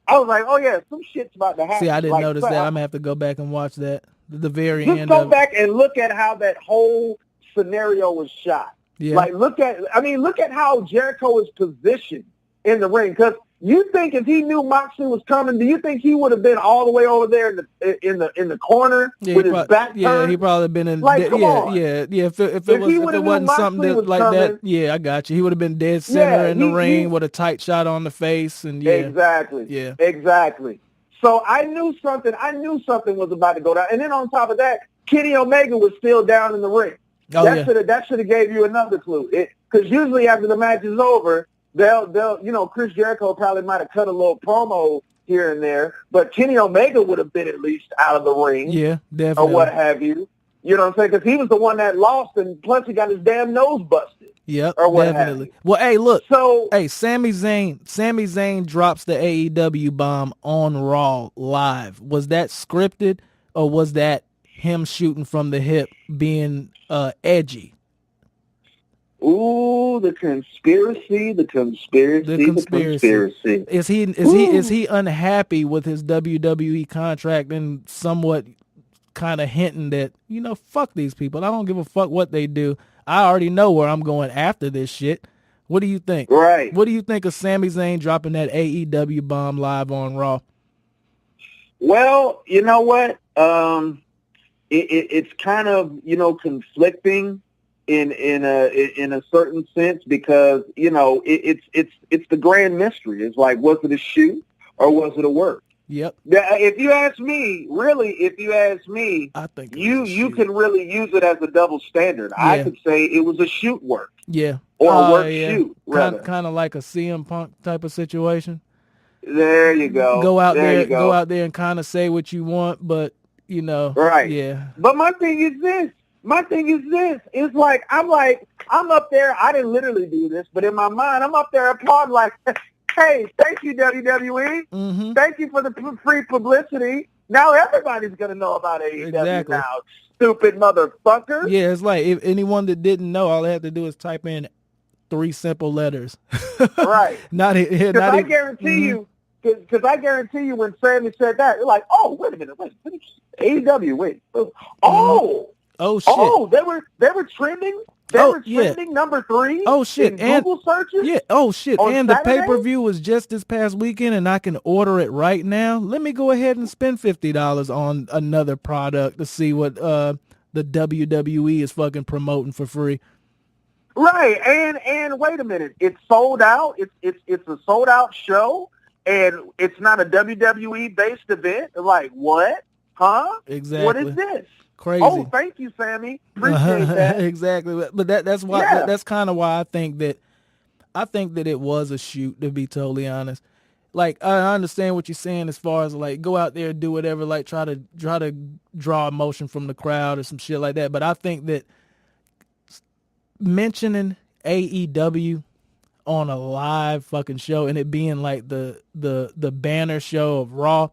I was like, oh, yeah, some shit's about to happen. See, I didn't notice that. I'm going to have to go back and watch that. The very end. Just go back and look at how that whole scenario was shot. Yeah. Like, look at how Jericho is positioned in the ring. Because you think if he knew Moxley was coming, do you think he would have been all the way over there in the corner with his back turned? Yeah, he probably been in. Come on. If it wasn't something that, yeah, I got you. He would have been dead center in the ring with a tight shot on the face, and exactly. So I knew something was about to go down, and then on top of that, Kenny Omega was still down in the ring. That should have gave you another clue. Because usually after the match is over, they'll Chris Jericho probably might have cut a little promo here and there, but Kenny Omega would have been at least out of the ring. Yeah, definitely. Or what have you. You know what I'm saying? Because he was the one that lost, and plus he got his damn nose busted. Yep, or what definitely. Well, hey, look. So, Sami Zayn drops the AEW bomb on Raw live. Was that scripted, or was that him shooting from the hip, being edgy? Ooh, the conspiracy. Is he unhappy with his WWE contract and somewhat kind of hinting that, fuck these people. I don't give a fuck what they do. I already know where I'm going after this shit. What do you think? Right. What do you think of Sami Zayn dropping that AEW bomb live on Raw? Well, you know what? It's kind of, conflicting in a certain sense, because it's the grand mystery. It's like, was it a shoot or was it a work? Yep. If you ask me, I think you can really use it as a double standard. Yeah. I could say it was a shoot work. Yeah. Or a work shoot, rather. Kind of like a CM Punk type of situation. There you go. Go out there and kind of say what you want, but you know. Right. Yeah. But my thing is this. It's like, I'm up there. I didn't literally do this, but in my mind, I'm up there applauding like, hey, thank you, WWE. Mm-hmm. Thank you for the free publicity. Now everybody's going to know about AEW Exactly. now, stupid motherfucker. Yeah, it's like if anyone that didn't know, all they have to do is type in 3 simple letters. Right. Because I guarantee you, because I guarantee you when Sammy said that, you're like, oh, wait a minute, AEW, wait. Oh shit. Oh, they were trending. They were trending number 3. Oh shit. In Google searches. Yeah. Oh shit. And Saturday? the pay-per-view was just this past weekend, and I can order it right now. Let me go ahead and spend $50 on another product to see what the WWE is fucking promoting for free. Right. And wait a minute. It's sold out. It's a sold out show, and it's not a WWE based event. Like what? Huh? Exactly. What is this? Crazy. Oh, thank you, Sammy. Appreciate that. Exactly. But that's why that's kind of why I think that it was a shoot, to be totally honest. Like, I understand what you're saying as far as like go out there and do whatever, like try to draw emotion from the crowd or some shit like that. But I think that mentioning AEW on a live fucking show and it being like the banner show of Raw,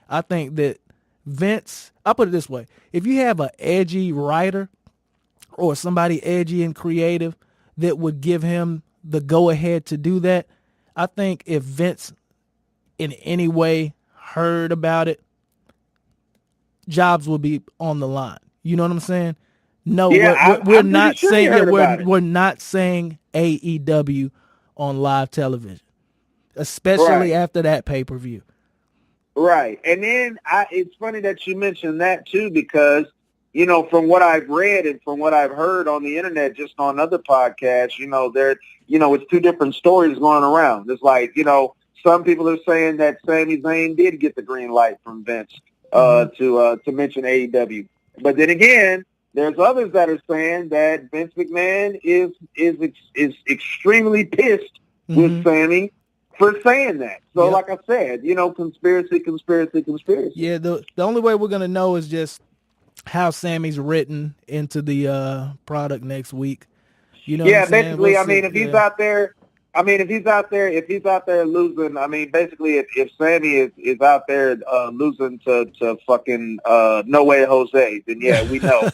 I think that Vince, I'll put it this way. If you have an edgy writer or somebody edgy and creative that would give him the go-ahead to do that, I think if Vince in any way heard about it, jobs would be on the line. You know what I'm saying? No, we're not saying we're not saying AEW on live television, especially after that pay-per-view. Right. And then it's funny that you mentioned that too, because, you know, from what I've read and from what I've heard on the internet, just on other podcasts, it's 2 different stories going around. It's like, some people are saying that Sami Zayn did get the green light from Vince to mention AEW. But then again, there's others that are saying that Vince McMahon is extremely pissed with Sami for saying that. So like I said, conspiracy. Yeah, the only way we're going to know is just how Sammy's written into the product next week. You know what I'm saying? Basically, if he's out there, if he's out there losing, basically if Sammy is out there losing to fucking No Way Jose, then we know.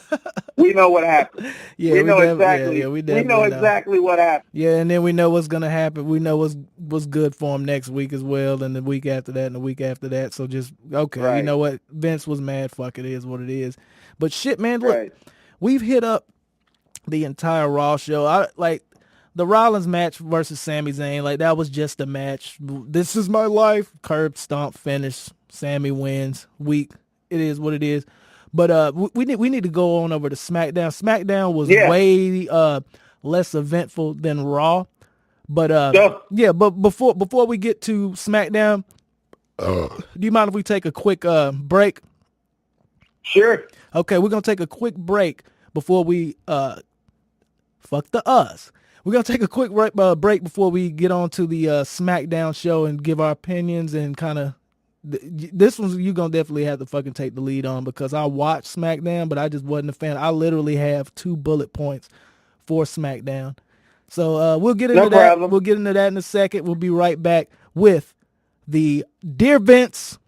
We know what happened. Yeah, we know exactly. We know exactly what happened. Yeah, and then we know what's gonna happen. We know what's good for him next week as well, and the week after that, and the week after that. So just okay, You know what? Vince was mad. Fuck, it is what it is. But shit, man, look, we've hit up the entire Raw show. The Rollins match versus Sami Zayn, like that was just a match. This is my life. Curb stomp finish. Sami wins. Weak. It is what it is. But we need to go on over to SmackDown. SmackDown was way less eventful than Raw. But but before we get to SmackDown, do you mind if we take a quick break? Sure. Okay, we're gonna take a quick break before we fuck the us. We're going to take a quick break before we get on to the SmackDown show and give our opinions and kind of... This one you're going to definitely have to fucking take the lead on because I watched SmackDown, but I just wasn't a fan. I literally have 2 bullet points for SmackDown. So we'll get into that. Problem. We'll get into that in a second. We'll be right back with the Dear Vince...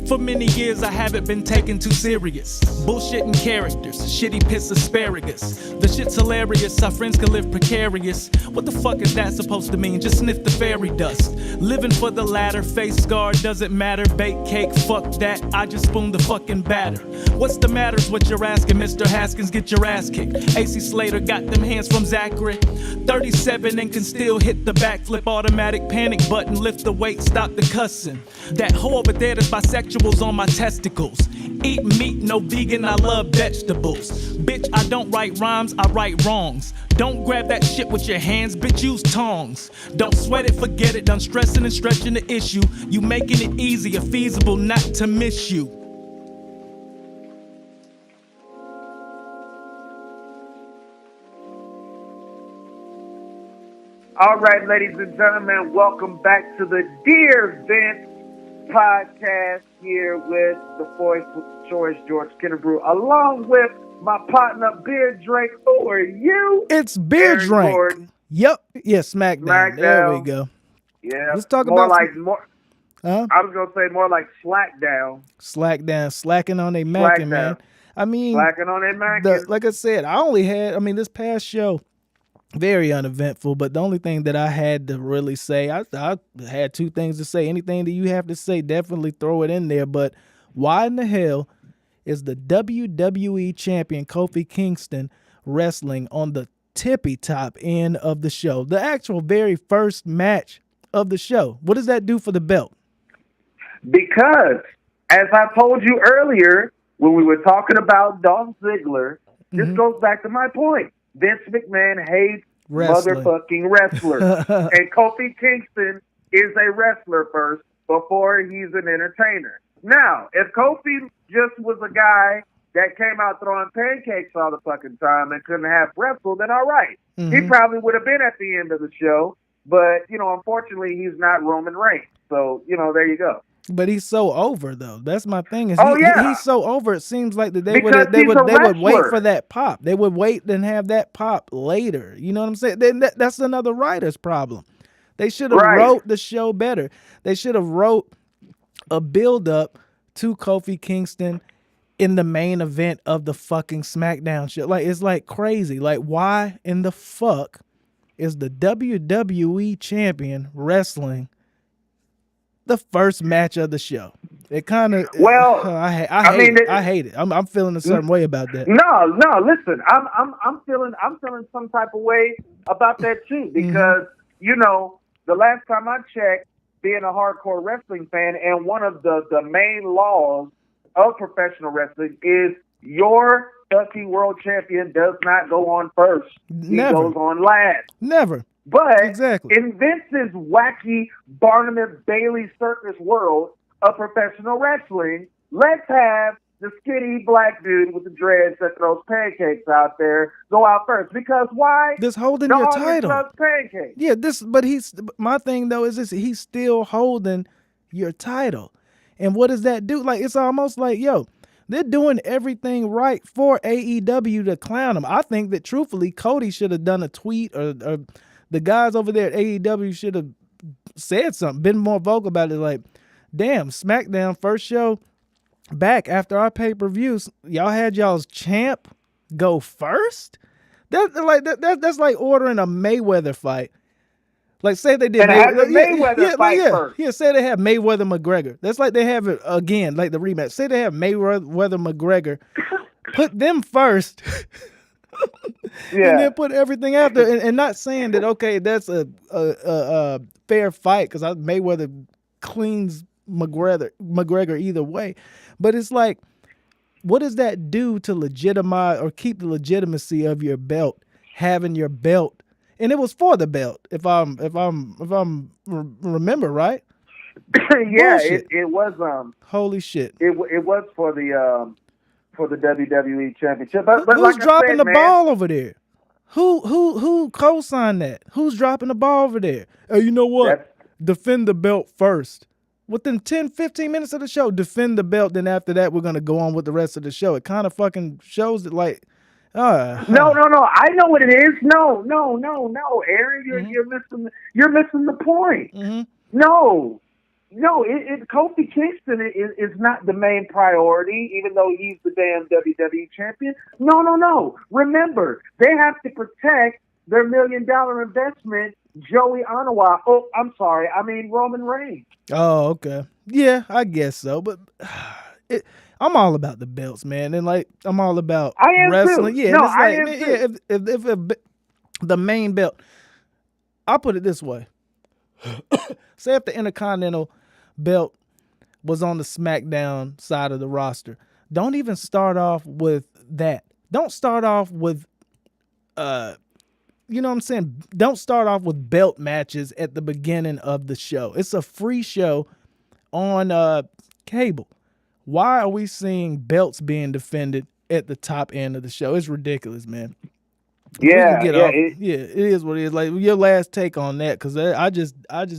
For many years I haven't been taken too serious. Bullshitting characters, shitty piss asparagus. The shit's hilarious, our friends can live precarious. What the fuck is that supposed to mean? Just sniff the fairy dust. Living for the latter, face scar, doesn't matter. Bake cake, fuck that, I just spoon the fucking batter. What's the matter's what you're asking, Mr. Haskins, get your ass kicked. AC Slater got them hands from Zachary. 37 and can still hit the backflip. Automatic panic button, lift the weight, stop the cussing. That hoe over there that's bisexual rituals on my testicles. Eat meat, no vegan, I love vegetables. Bitch, I don't write rhymes, I write wrongs. Don't grab that shit with your hands, bitch, use tongs. Don't sweat it, forget it, done stressing and stretching the issue. You making it easier, feasible not to miss you. All right, ladies and gentlemen, welcome back to the Dear Vince podcast here with the voice of choice, George Kennebrew, along with my partner, Beer Drake. Who are you? It's Beer Aaron Drake. Gordon. Yep. Yeah, SmackDown. There we go. Yeah. Let's talk more about like more. Huh? I was gonna say more like Slackdown. Slackdown, slacking on a mackin', man. I mean, slacking on a mackin'. Like I said, this past show, very uneventful, but the only thing that I had to really say, I had two things to say. Anything that you have to say, definitely throw it in there. But why in the hell is the WWE champion Kofi Kingston wrestling on the tippy top end of the show? The actual very first match of the show. What does that do for the belt? Because, as I told you earlier, when we were talking about Dolph Ziggler, this goes back to my point. Vince McMahon hates motherfucking wrestlers. And Kofi Kingston is a wrestler first before he's an entertainer. Now, if Kofi just was a guy that came out throwing pancakes all the fucking time and couldn't have wrestle, then all right. He probably would have been at the end of the show. But, unfortunately, he's not Roman Reigns. So, there you go. But he's so over, though. That's my thing. He's so over. It seems like that they would wait for that pop. They would wait and have that pop later. You know what I'm saying? Then that's another writer's problem. They should have wrote the show better. They should have wrote a build-up to Kofi Kingston in the main event of the fucking SmackDown show. Like, it's like crazy. Like, why in the fuck is the WWE champion wrestling the first match of the show? It kind of I hate it. I'm feeling a certain way about that. No, listen, I'm feeling some type of way about that too, because the last time I checked, being a hardcore wrestling fan, and one of the main laws of professional wrestling is your fucking world champion does not go on first. Never. He goes on last. Never. But exactly. In Vince's wacky Barnum Bailey circus world of professional wrestling, let's have the skinny black dude with the dreads that throws pancakes out there go out first. Because why? This holding your title. Loves pancakes. Yeah, my thing though is this: he's still holding your title. And what does that do? Like, it's almost like, they're doing everything right for AEW to clown him. I think that truthfully, Cody should have done a tweet, or the guys over there at AEW should have said something, been more vocal about it. Like, damn, SmackDown first show back after our pay-per-views, y'all had y'all's champ go first? That's like ordering a Mayweather fight. Like, say they did Mayweather fight first. Yeah, say they have Mayweather McGregor. That's like they have it again, like the rematch. Say they have Mayweather McGregor. Put them first. And then put everything after. And not saying that, okay, that's a fair fight, because Mayweather cleans McGregor either way. But it's like, what does that do to legitimize or keep the legitimacy of your belt, having your belt? And it was for the belt, if I'm remember right. Yeah, it was. Holy shit! It was for the WWE Championship. But who's like dropping the man, ball over there? Who co-signed that? Who's dropping the ball over there? Hey, you know what? Defend the belt first. Within 10, 15 minutes of the show, defend the belt. Then after that, we're gonna go on with the rest of the show. It kind of fucking shows that, like. No. I know what it is. No, Aaron, you're missing the point. No, Kofi Kingston is not the main priority, even though he's the damn WWE champion. No. Remember, they have to protect their $1 million investment, Joey Anoa'i. Oh, I'm sorry. I mean Roman Reigns. Oh, okay. Yeah, I guess so. But I'm all about the belts, man, and like I'm all about wrestling. Too. Yeah, no, it's like, I am too. If the main belt, I'll put it this way: say if the Intercontinental belt was on the SmackDown side of the roster. Don't even start off with that. Don't start off with, you know what I'm saying? Don't start off with belt matches at the beginning of the show. It's a free show on cable. Why are we seeing belts being defended at the top end of the show? It's ridiculous, man. Yeah, it is what it is. Like your last take on that, because I just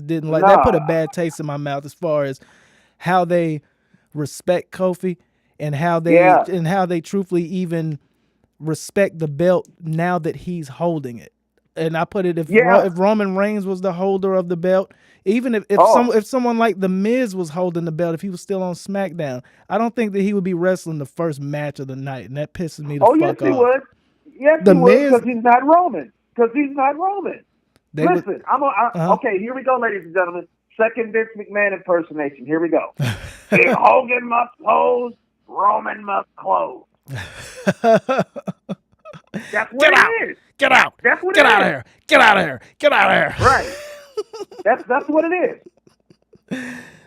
didn't like that. Put a bad taste in my mouth as far as how they respect Kofi and how they truthfully even respect the belt now that he's holding it. And I put it if Roman Reigns was the holder of the belt, even if someone like The Miz was holding the belt, if he was still on SmackDown, I don't think that he would be wrestling the first match of the night, and that pisses me the fuck off. Yes, he would. Yes, he would, because he's not Roman. Listen, okay, here we go, ladies and gentlemen. Second Vince McMahon impersonation. Here we go. If Hogan must pose, Roman must close. That's what it is. Get out. That's what Get it out is. of here. Get out of here. Get out of here. Right. That's what it is.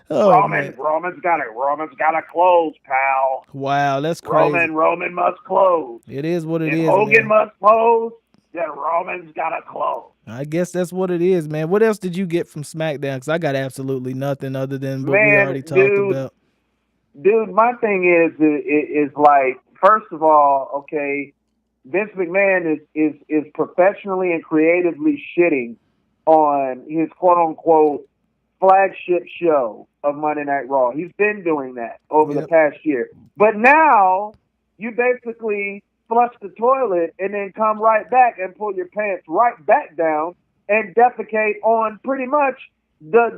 Roman's got to close, pal. Wow, that's crazy. Roman must close. It is what it if is. Hogan must pose, then Roman's got to close. I guess that's what it is, man. What else did you get from SmackDown? Because I got absolutely nothing other than what we already talked about. Dude, my thing is like, first of all, okay, Vince McMahon is professionally and creatively shitting on his quote-unquote flagship show of Monday Night Raw. He's been doing that over the past year. But now you basically flush the toilet and then come right back and pull your pants right back down and defecate on pretty much the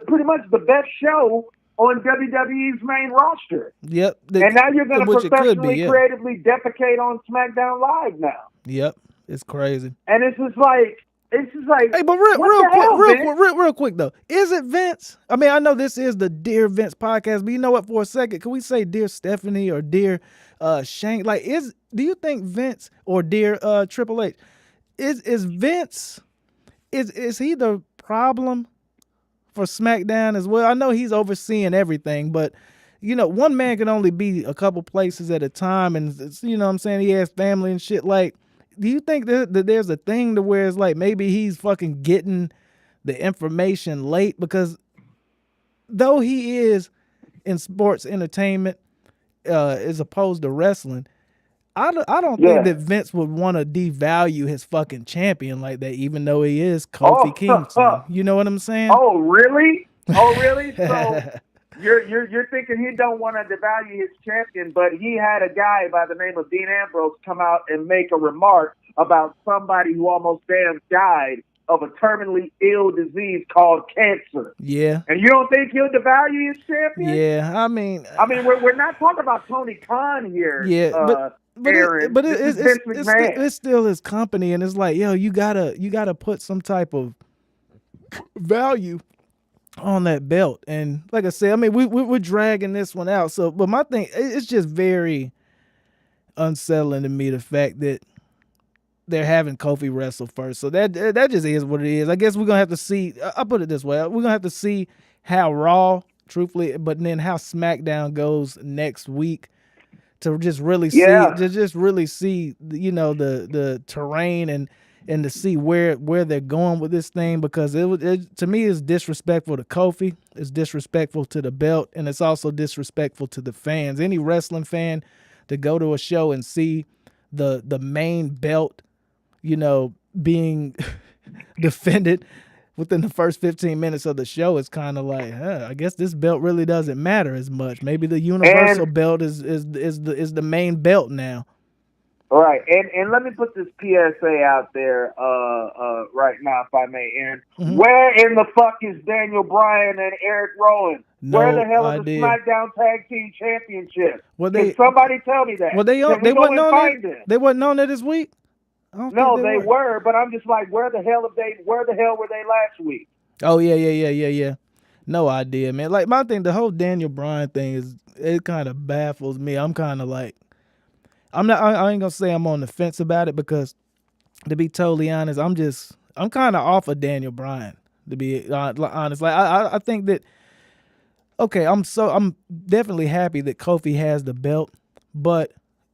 pretty much the best show on WWE's main roster. Yep. And now you're going to professionally, creatively defecate on SmackDown Live now. Yep. It's crazy. And it's just like, hey, but real quick though, is it Vince? I mean, I know this is the Dear Vince podcast, but you know what? For a second, can we say Dear Stephanie or Dear Shane? Like, do you think Vince or Dear Triple H is Vince? Is he the problem for SmackDown as well? I know he's overseeing everything, but you know, one man can only be a couple places at a time, and you know what I'm saying, he has family and shit. Like, do you think that there's a thing to where it's like maybe he's fucking getting the information late? Because though he is in sports entertainment as opposed to wrestling, I don't think that Vince would want to devalue his fucking champion like that, even though he is Kofi Kingston. You know what I'm saying? Oh, really? So you're thinking he don't want to devalue his champion, but he had a guy by the name of Dean Ambrose come out and make a remark about somebody who almost damn died of a terminally ill disease called cancer. Yeah. And you don't think he'll devalue his champion? Yeah, I mean, we're not talking about Tony Khan here. Yeah, Aaron, it's still his company, and it's like, yo, you gotta put some type of value on that belt. And like I said, I mean, we're dragging this one out. So, but my thing, it's just very unsettling to me, the fact that they're having Kofi wrestle first. So that just is what it is. I guess we're gonna have to see. I'll put it this way: we're gonna have to see how Raw, truthfully, but then how SmackDown goes next week to just really see, you know, the terrain and to see where they're going with this thing, because it to me is disrespectful to Kofi, it's disrespectful to the belt, and it's also disrespectful to the fans. Any wrestling fan to go to a show and see the main belt, you know, being defended within the first 15 minutes of the show is kind of like, I guess this belt really doesn't matter as much. Maybe the Universal belt is the main belt now. All right, and let me put this PSA out there right now, if I may, Aaron. Mm-hmm. Where in the fuck is Daniel Bryan and Eric Rowan? Where the hell is the SmackDown Tag Team Championship? Can somebody tell me that? Well, they wasn't on it this week. No, they were, but I'm just like, where the hell were they last week? Oh yeah. No idea, man. Like, my thing, the whole Daniel Bryan thing it kind of baffles me. I'm kind of like, I ain't gonna say I'm on the fence about it, because to be totally honest, I'm kind of off of Daniel Bryan, to be honest. Like, I think that okay, I'm definitely happy that Kofi has the belt, but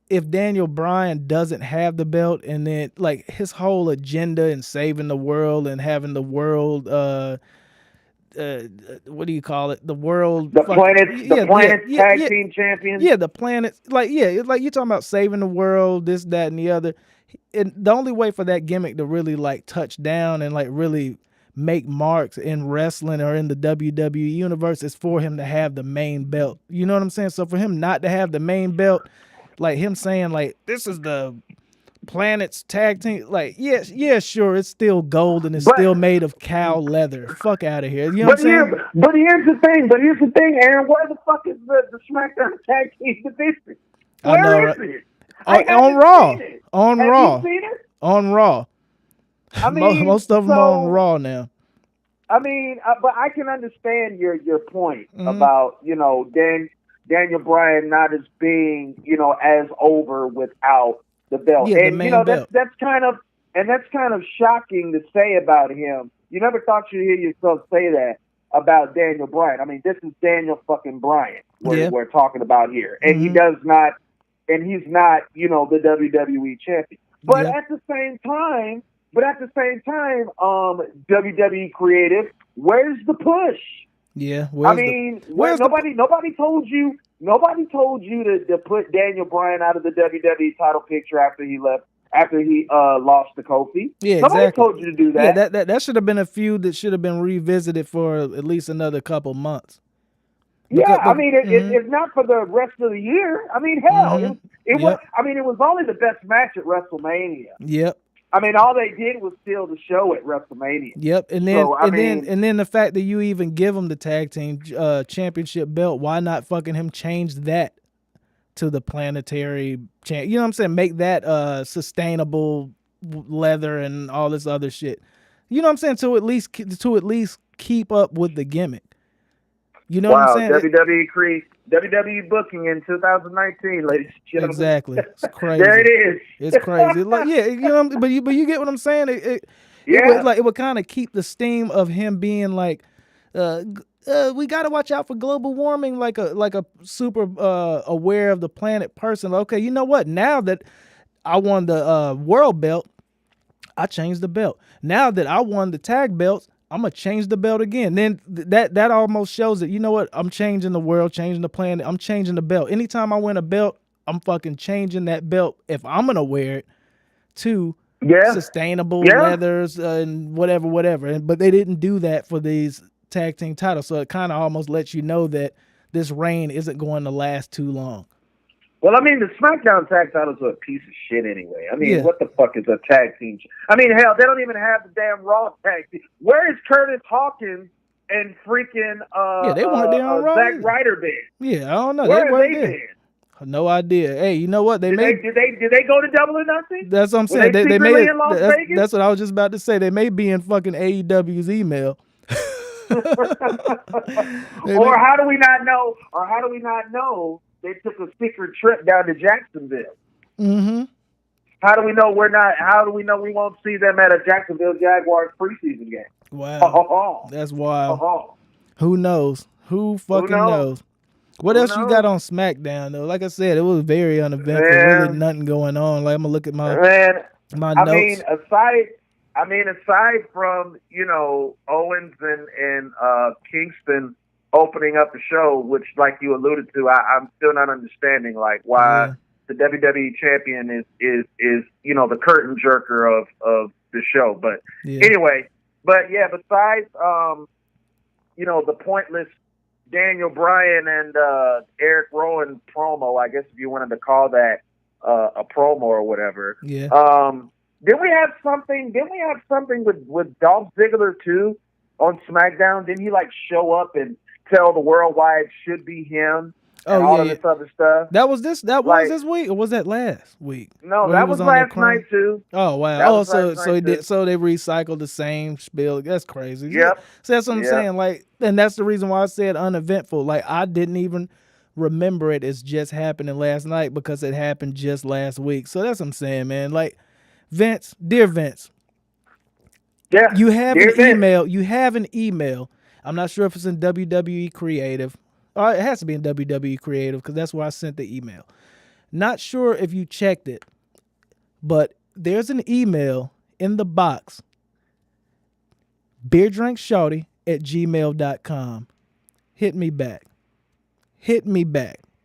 if Daniel Bryan doesn't have the belt, and then like his whole agenda and saving the world and having the world what do you call it? The world, the planet's tag team champions. Yeah, the planet, like it's like you're talking about saving the world, this, that, and the other. And the only way for that gimmick to really like touch down and like really make marks in wrestling or in the WWE universe is for him to have the main belt. You know what I'm saying? So for him not to have the main belt, like him saying like this is the planet's tag team, like yeah, sure, it's still gold and it's still made of cow leather. Fuck out of here. You know what I'm saying? But here's the thing, Aaron. Where the fuck is the SmackDown tag team division? Where is it? On Raw. On Have Raw. you seen it? On Raw. I mean, most of them are on Raw now. I mean, but I can understand your point about, you know, Daniel Bryan not as being, you know, as over without the belt. Yeah, and, you know, that's kind of shocking to say about him. You never thought you'd hear yourself say that about Daniel Bryan. I mean, this is Daniel fucking Bryan we're talking about here. And he's not, you know, the WWE champion. But at the same time, WWE Creative, where's the push? Yeah, nobody told you to put Daniel Bryan out of the WWE title picture after he lost to Kofi. Yeah, nobody exactly. told you to do that. Yeah, that should have been a feud that should have been revisited for at least another couple months. It's not for the rest of the year. I mean, hell, it was. I mean, it was only the best match at WrestleMania. Yep. I mean, all they did was steal the show at WrestleMania. Yep, and then the fact that you even give him the tag team championship belt, why not fucking him change that to the planetary champ? You know what I'm saying? Make that sustainable leather and all this other shit. You know what I'm saying? To at least keep up with the gimmick. You know what I'm saying? WWE booking in 2019, ladies and gentlemen. Exactly. It's crazy. There it is. It's crazy. Like, yeah, you know, but you get what I'm saying? It would kind of keep the steam of him being like, we got to watch out for global warming, like a super aware of the planet person. Okay, you know what? Now that I won the world belt, I changed the belt. Now that I won the tag belts, I'm going to change the belt again. Then that almost shows that, you know what? I'm changing the world, changing the planet. I'm changing the belt. Anytime I win a belt, I'm fucking changing that belt if I'm going to wear it to sustainable leathers and whatever. But they didn't do that for these tag team titles. So it kind of almost lets you know that this reign isn't going to last too long. Well, I mean, the SmackDown tag titles are a piece of shit anyway. I mean, what the fuck is a tag team? I mean, hell, they don't even have the damn Raw tag team. Where is Curtis Hawkins and freaking they weren't there on Raw. Zack Ryder been? Yeah, I don't know. Where have they been? No idea. Hey, you know what? Did they go to Double or Nothing? That's what I'm saying. They may in Las Vegas? That's what I was just about to say. They may be in fucking AEW's email. Or how do we not know? Or how do we not know they took a secret trip down to Jacksonville? Mm-hmm. How do we know we're not? How do we know we won't see them at a Jacksonville Jaguars preseason game? Wow, that's wild. Who knows? Who fucking knows? What else you got on SmackDown though? Like I said, it was very uneventful. Really nothing going on. Like I'm gonna look at my notes. Aside from, you know, Owens and Kingston opening up the show, which, like you alluded to, I'm still not understanding, like, why the WWE champion is you know, the curtain jerker of the show. But anyway, besides, you know, the pointless Daniel Bryan and Eric Rowan promo, I guess if you wanted to call that a promo or whatever. Yeah. Did we have something with Dolph Ziggler too on SmackDown? Didn't he like show up and tell the world why it should be him? And all of this other stuff. That was this week, or was that last week? No, that was last night too. Oh wow! So they recycled the same spiel. That's crazy. Yep. So that's what I'm saying. Like, and that's the reason why I said uneventful. Like, I didn't even remember it as just happening last night because it happened just last week. So that's what I'm saying, man. Like, Vince, dear Vince. Yeah. You have an email. I'm not sure if it's in WWE Creative. It has to be in WWE Creative because that's where I sent the email. Not sure if you checked it, but there's an email in the box, beerdrinkshawty@gmail.com. Hit me back.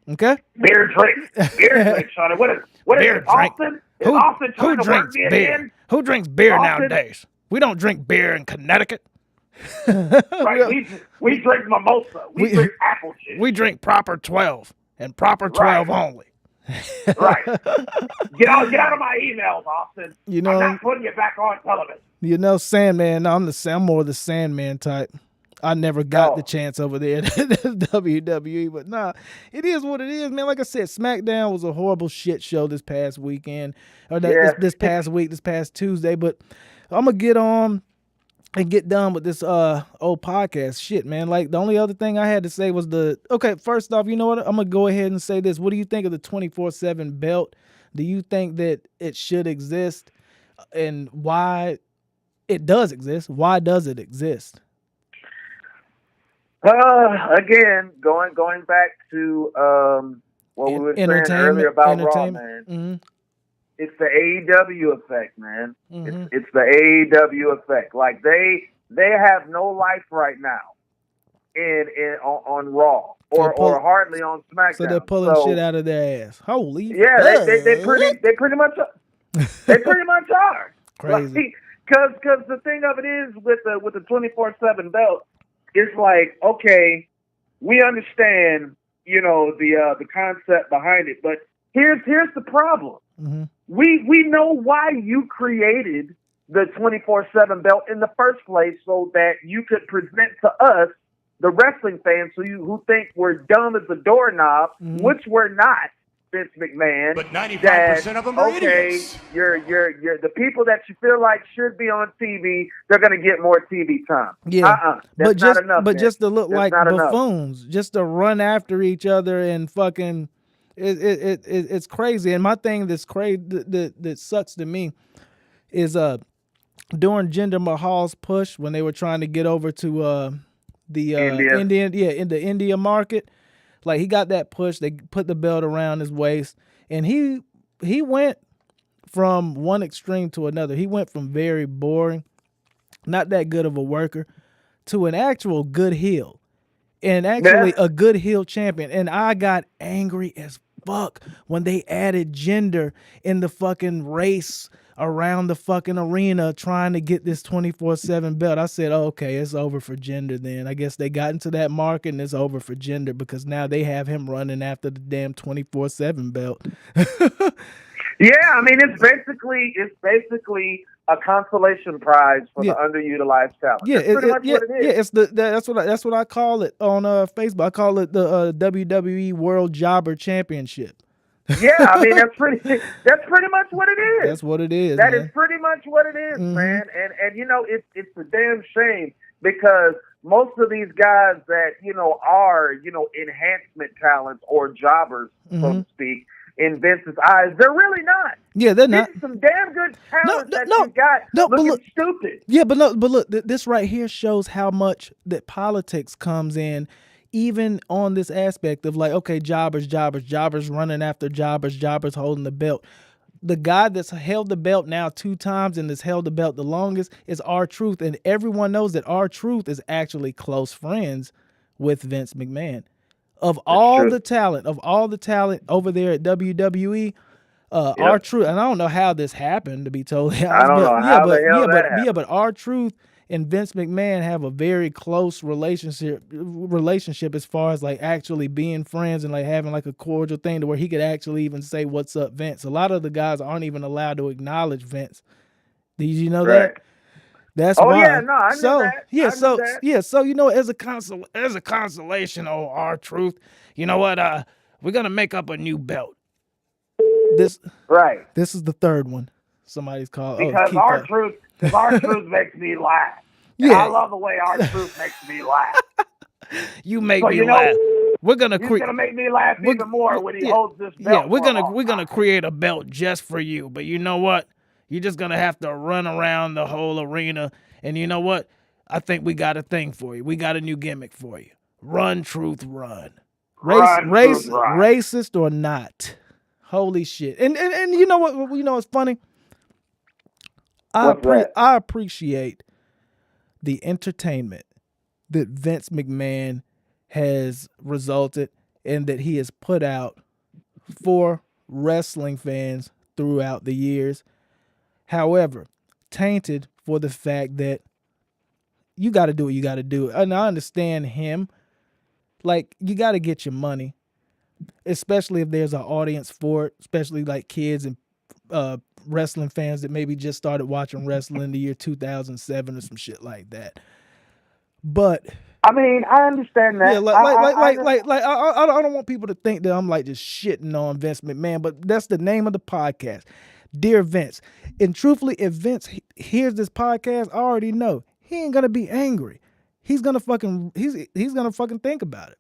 Okay? Beer drink, Shawty. What is Beer it, drink. Austin? Is Austin Who trying to work drinks me beer? again? Who drinks beer Austin? nowadays? We don't drink beer in Connecticut. Right, we drink mimosa. We drink apple juice. We drink proper 12 and proper 12 only. Right. Get out of my emails, Austin. You know, I'm not putting you back on television. You know, Sandman. No, I'm more the Sandman type. I never got the chance over there at WWE, but nah, it is what it is, man. Like I said, SmackDown was a horrible shit show this past weekend, or this past week, this past Tuesday. But I'm gonna get on and get done with this old podcast shit, man. Like, the only other thing I had to say was first off, you know what? I'm gonna go ahead and say this. What do you think of the 24/7 belt? Do you think that it should exist, and why it does exist? Why does it exist? Again, going back to what we were saying earlier about Raw, man. Mm-hmm. It's the AEW effect, man. Mm-hmm. It's the AEW effect. Like they have no life right now on Raw or hardly on SmackDown. So they're pulling shit out of their ass. Holy yeah, they pretty much are crazy. Because the thing of it is with the 24/7 belt, it's like, okay, we understand, you know, the concept behind it, but here's the problem. Mm-hmm. We know why you created the 24/7 belt in the first place, so that you could present to us, the wrestling fans, who think we're dumb as a doorknob, which we're not, Vince McMahon. But 95% of them are idiots. You're the people that you feel like should be on TV. They're going to get more TV time. Yeah, that's not enough. But man. just to look that's like buffoons, just to run after each other and fucking, it's crazy. And my thing that's crazy that sucks to me is during Jinder Mahal's push when they were trying to get over to the India market. Like, he got that push. They put the belt around his waist, and he went from one extreme to another. He went from very boring, not that good of a worker, to an actual good heel, and actually a good heel champion. And I got angry as fuck when they added Jinder in the fucking race around the fucking arena trying to get this 24/7 belt. I said, okay, it's over for Jinder then. I guess they got into that market and it's over for Jinder because now they have him running after the damn 24/7 belt. Yeah, I mean, it's basically a consolation prize for the underutilized talent. Yeah, that's pretty much what it is. Yeah, that's what I call it on Facebook. I call it the WWE World Jobber Championship. Yeah, I mean, that's pretty much what it is. That's what it is. That is pretty much what it is, man. And you know, it's a damn shame because most of these guys that, you know, are, you know, enhancement talents or jobbers, so to speak, in Vince's eyes, they're really not. Yeah, they're not. This is some damn good talent you got looking stupid. Yeah, but look, this right here shows how much that politics comes in, even on this aspect of like, okay, jobbers running after jobbers holding the belt. The guy that's held the belt now 2 times and has held the belt the longest is R-Truth, and everyone knows that R-Truth is actually close friends with Vince McMahon. Of all the talent over there at WWE, R-Truth, and I don't know how this happened, to be totally honest. I don't know how the hell that happened. But R-Truth and Vince McMahon have a very close relationship as far as like actually being friends and like having like a cordial thing to where he could actually even say, "What's up, Vince?" A lot of the guys aren't even allowed to acknwledge Vince. Did you know that? That's why. Yeah, no, I knew that. So you know, as a consolation, R-Truth, you know what? We're gonna make up a new belt. This is the 3rd one. Somebody's called because R-Truth makes me laugh. Yeah, I love the way R-Truth makes me laugh. You make me laugh. We're gonna he's gonna make me laugh even more when he holds this belt. Yeah, we're gonna create a belt just for you. But you know what? You're just gonna have to run around the whole arena. And you know what? I think we got a thing for you. We got a new gimmick for you. Run, Truth, run. Run, Truth, run. Racist or not. Holy shit. And you know what? You know what's funny? I appreciate the entertainment that Vince McMahon has resulted and that he has put out for wrestling fans throughout the years. However, tainted for the fact that you got to do what you got to do. And I understand him. Like, you got to get your money, especially if there's an audience for it, especially like kids and wrestling fans that maybe just started watching wrestling in the year 2007 or some shit like that. But I mean, I understand that. yeah, I don't want people to think that I'm like just shitting on Vince McMahon, but that's the name of the podcast, Dear Vince. And truthfully, if Vince hears this podcast, I already know he ain't gonna be angry. He's gonna fucking think about it.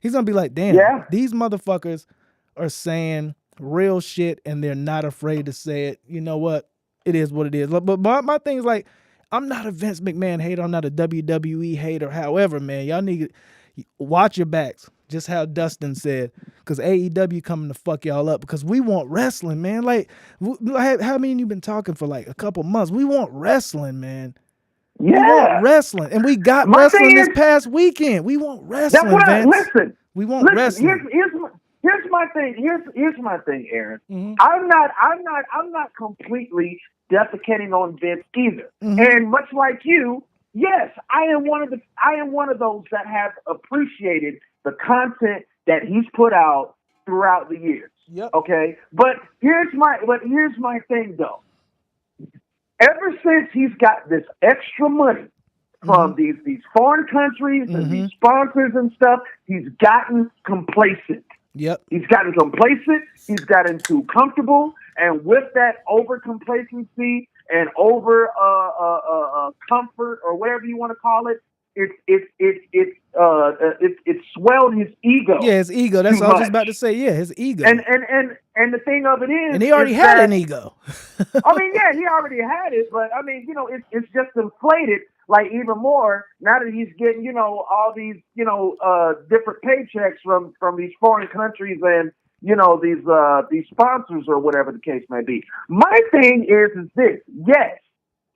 He's gonna be like, damn, these motherfuckers are saying real shit and they're not afraid to say it. You know what? It is what it is. But my thing is like, I'm not a Vince McMahon hater. I'm not a WWE hater. However, man, y'all need to watch your backs. Just how Dustin said, because AEW coming to fuck y'all up because we want wrestling, man. Like, how many of you been talking for like a couple months? We want wrestling, man. Yeah. We want wrestling. And we got wrestling this past weekend. We want wrestling, Vince. We want wrestling. Here's my thing. Here's my thing, Aaron. Mm-hmm. I'm not completely defecating on Vince either. Mm-hmm. And much like you, yes, I am one of those that have appreciated the content that he's put out throughout the years. Yep. Okay? But here's my thing though. Ever since he's got this extra money from these foreign countries and these sponsors and stuff, he's gotten complacent. Yep. He's gotten complacent. He's gotten too comfortable, and with that over complacency and over comfort or whatever you want to call it, it's swelled his ego. Yeah, his ego. That's what I was just about to say. Yeah, his ego. And the thing of it is, and he already had an ego. I mean, yeah, he already had it, but I mean, you know, it's just inflated. Like even more now that he's getting, you know, all these, you know, different paychecks from these foreign countries and, you know, these sponsors or whatever the case may be. My thing is this: yes,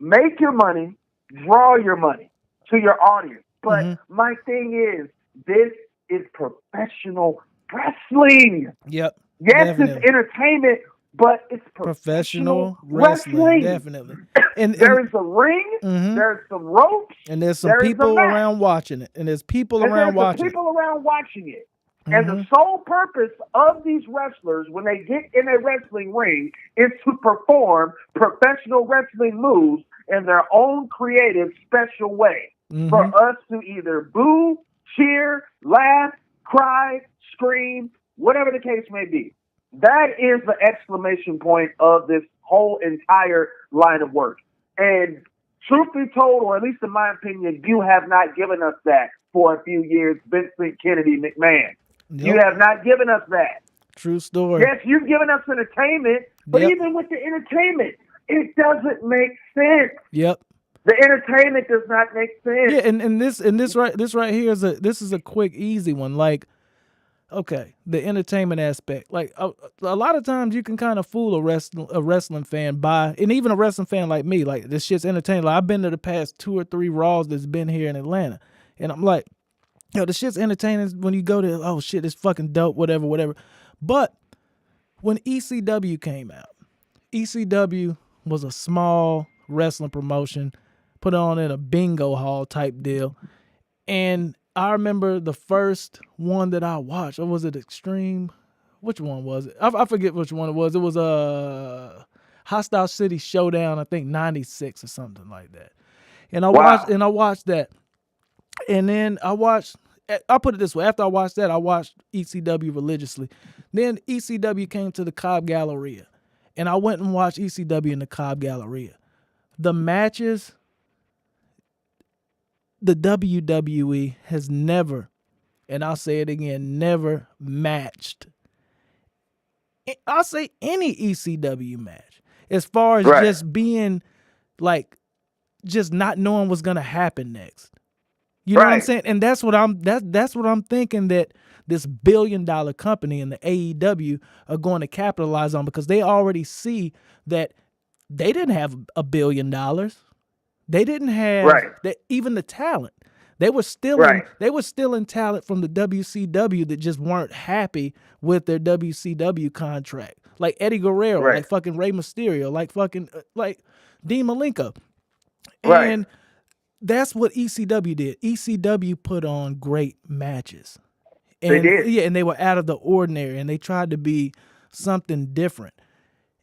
make your money, draw your money to your audience. But my thing is, this is professional wrestling. Yep. Yes, definitely. It's entertainment, but it's professional wrestling. Definitely. And there is a ring, there's some ropes, and there's some people around watching it. And there's people around watching it. And the sole purpose of these wrestlers, when they get in a wrestling ring, is to perform professional wrestling moves in their own creative, special way. For us to either boo, cheer, laugh, cry, scream, whatever the case may be. That is the exclamation point of this whole entire line of work. And truth be told, or at least in my opinion, you have not given us that for a few years, Vincent Kennedy McMahon. Yep. You have not given us that. True story. Yes, you've given us entertainment, but even with the entertainment, it doesn't make sense. Yep. The entertainment does not make sense. Yeah, and this right here is a quick, easy one. Like, okay, the entertainment aspect. Like a lot of times you can kind of fool a wrestling fan by, and even a wrestling fan like me, like this shit's entertaining. Like I've been to the past 2 or 3 Raws that's been here in Atlanta, and I'm like, yo, the shit's entertaining when you go to, oh shit, it's fucking dope, whatever. But when ECW came out, ECW was a small wrestling promotion put on in a bingo hall type deal. And I remember the first one that I watched, or was it Extreme? Which one was it? I forget which one it was. It was a Hostile City Showdown, I think 96 or something like that. And I watched that. And then I'll put it this way. After I watched that, I watched ECW religiously. Then ECW came to the Cobb Galleria. And I went and watched ECW in the Cobb Galleria. The matches, the WWE has never, and I'll say it again, never matched, I'll say any ECW match. As far as just being like, just not knowing what's going to happen next. You know what I'm saying? And that's what I'm thinking that this $1 billion company and the AEW are going to capitalize on, because they already see that they didn't have $1 billion. They didn't have even the talent. They were still in talent from the WCW that just weren't happy with their WCW contract. Like Eddie Guerrero, like fucking Rey Mysterio, like fucking like Dean Malenko. And that's what ECW did. ECW put on great matches. And, they did. Yeah, and they were out of the ordinary, and they tried to be something different.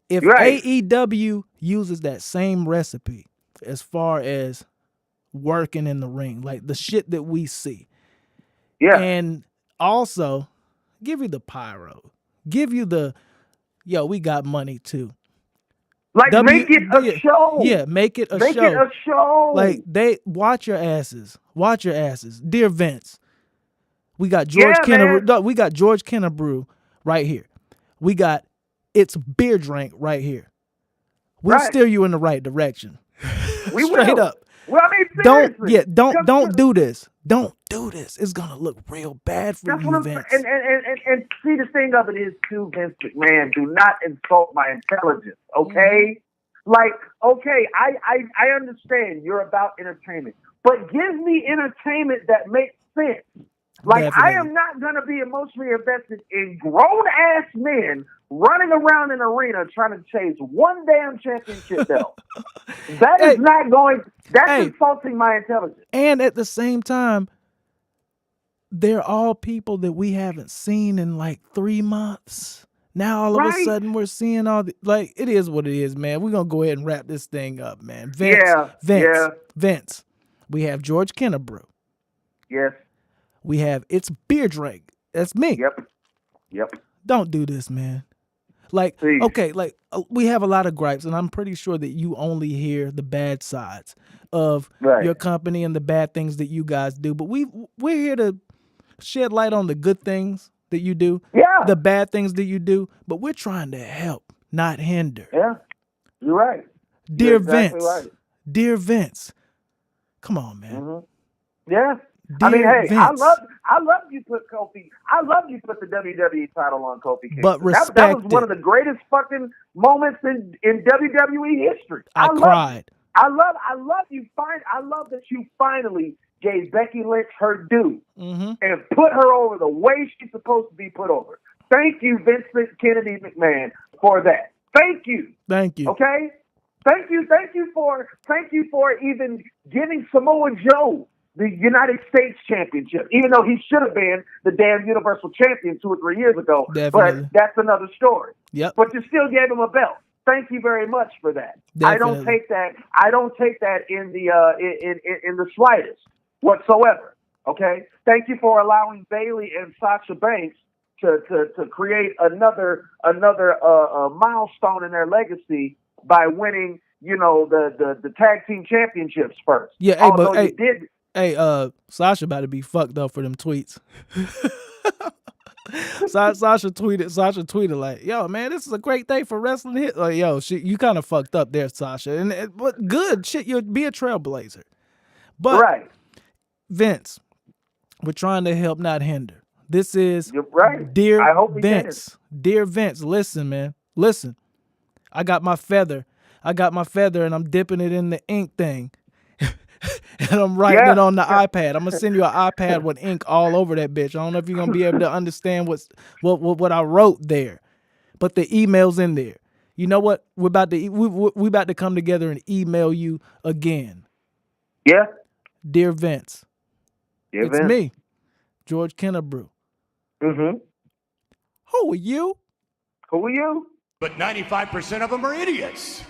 If AEW uses that same recipe as far as working in the ring, like the shit that we see, and also give you the pyro, give you the, we got money too. Like, make it a show. Yeah, make it a show. Make it a show. Like, watch your asses. Watch your asses. Dear Vince, we got George Kennebrew. We got George Kennebrew right here. We got It's Beer Drink right here. We'll steer you in the right direction. We Straight will. up. Well, I mean, seriously. Don't do this. Don't do this. It's gonna look real bad for you, Vince. And see, the thing of it is too, Vince McMahon, do not insult my intelligence, okay? Like, okay, I understand you're about entertainment, but give me entertainment that makes sense. Like, definitely. I am not going to be emotionally invested in grown-ass men running around an arena trying to chase one damn championship belt. That is not going... That's insulting my intelligence. And at the same time, they're all people that we haven't seen in like 3 months. Now all of a sudden we're seeing all the... Like, it is what it is, man. We're going to go ahead and wrap this thing up, man. Vince. We have George Kennebrew. Yes. We have It's Beer Drink. That's me. Yep. Don't do this, man. Like, please. Okay, like, we have a lot of gripes, and I'm pretty sure that you only hear the bad sides of your company and the bad things that you guys do. But we're here to shed light on the good things that you do, the bad things that you do, but we're trying to help, not hinder. Yeah, you're right. Dear Dear Vince, come on, man. Mm-hmm. Yeah. Dear Vince. I love you put the WWE title on Kofi Kingston. But respect that was one of the greatest fucking moments in WWE history. I cried. I love that you finally gave Becky Lynch her due and put her over the way she's supposed to be put over. Thank you, Vince Kennedy McMahon, for that. Thank you. Okay? Thank you for even giving Samoa Joe the United States Championship, even though he should have been the damn Universal Champion 2 or 3 years ago. Definitely. But that's another story. Yep. But you still gave him a belt. Thank you very much for that. Definitely. I don't take that in the slightest whatsoever. Okay. Thank you for allowing Bayley and Sasha Banks to create another milestone in their legacy by winning, the tag team championships first. Yeah. Sasha about to be fucked up for them tweets. Sasha tweeted like, "Yo, man, this is a great day for wrestling." Hit like, "Yo, you kind of fucked up there, Sasha." But good shit, you'll be a trailblazer. But Vince, we're trying to help, not hinder. This is Dear Vince. Dear Vince, listen, man, listen. I got my feather, and I'm dipping it in the ink thing. And I'm writing it on the iPad. I'm gonna send you an iPad with ink all over that bitch. I don't know if you're gonna be able to understand what I wrote there, but the email's in there. You know what? We're about to come together and email you again. Yeah. Dear Vince. It's me, George Kennebrew. Mm-hmm. Who are you? Who are you? But 95% of them are idiots.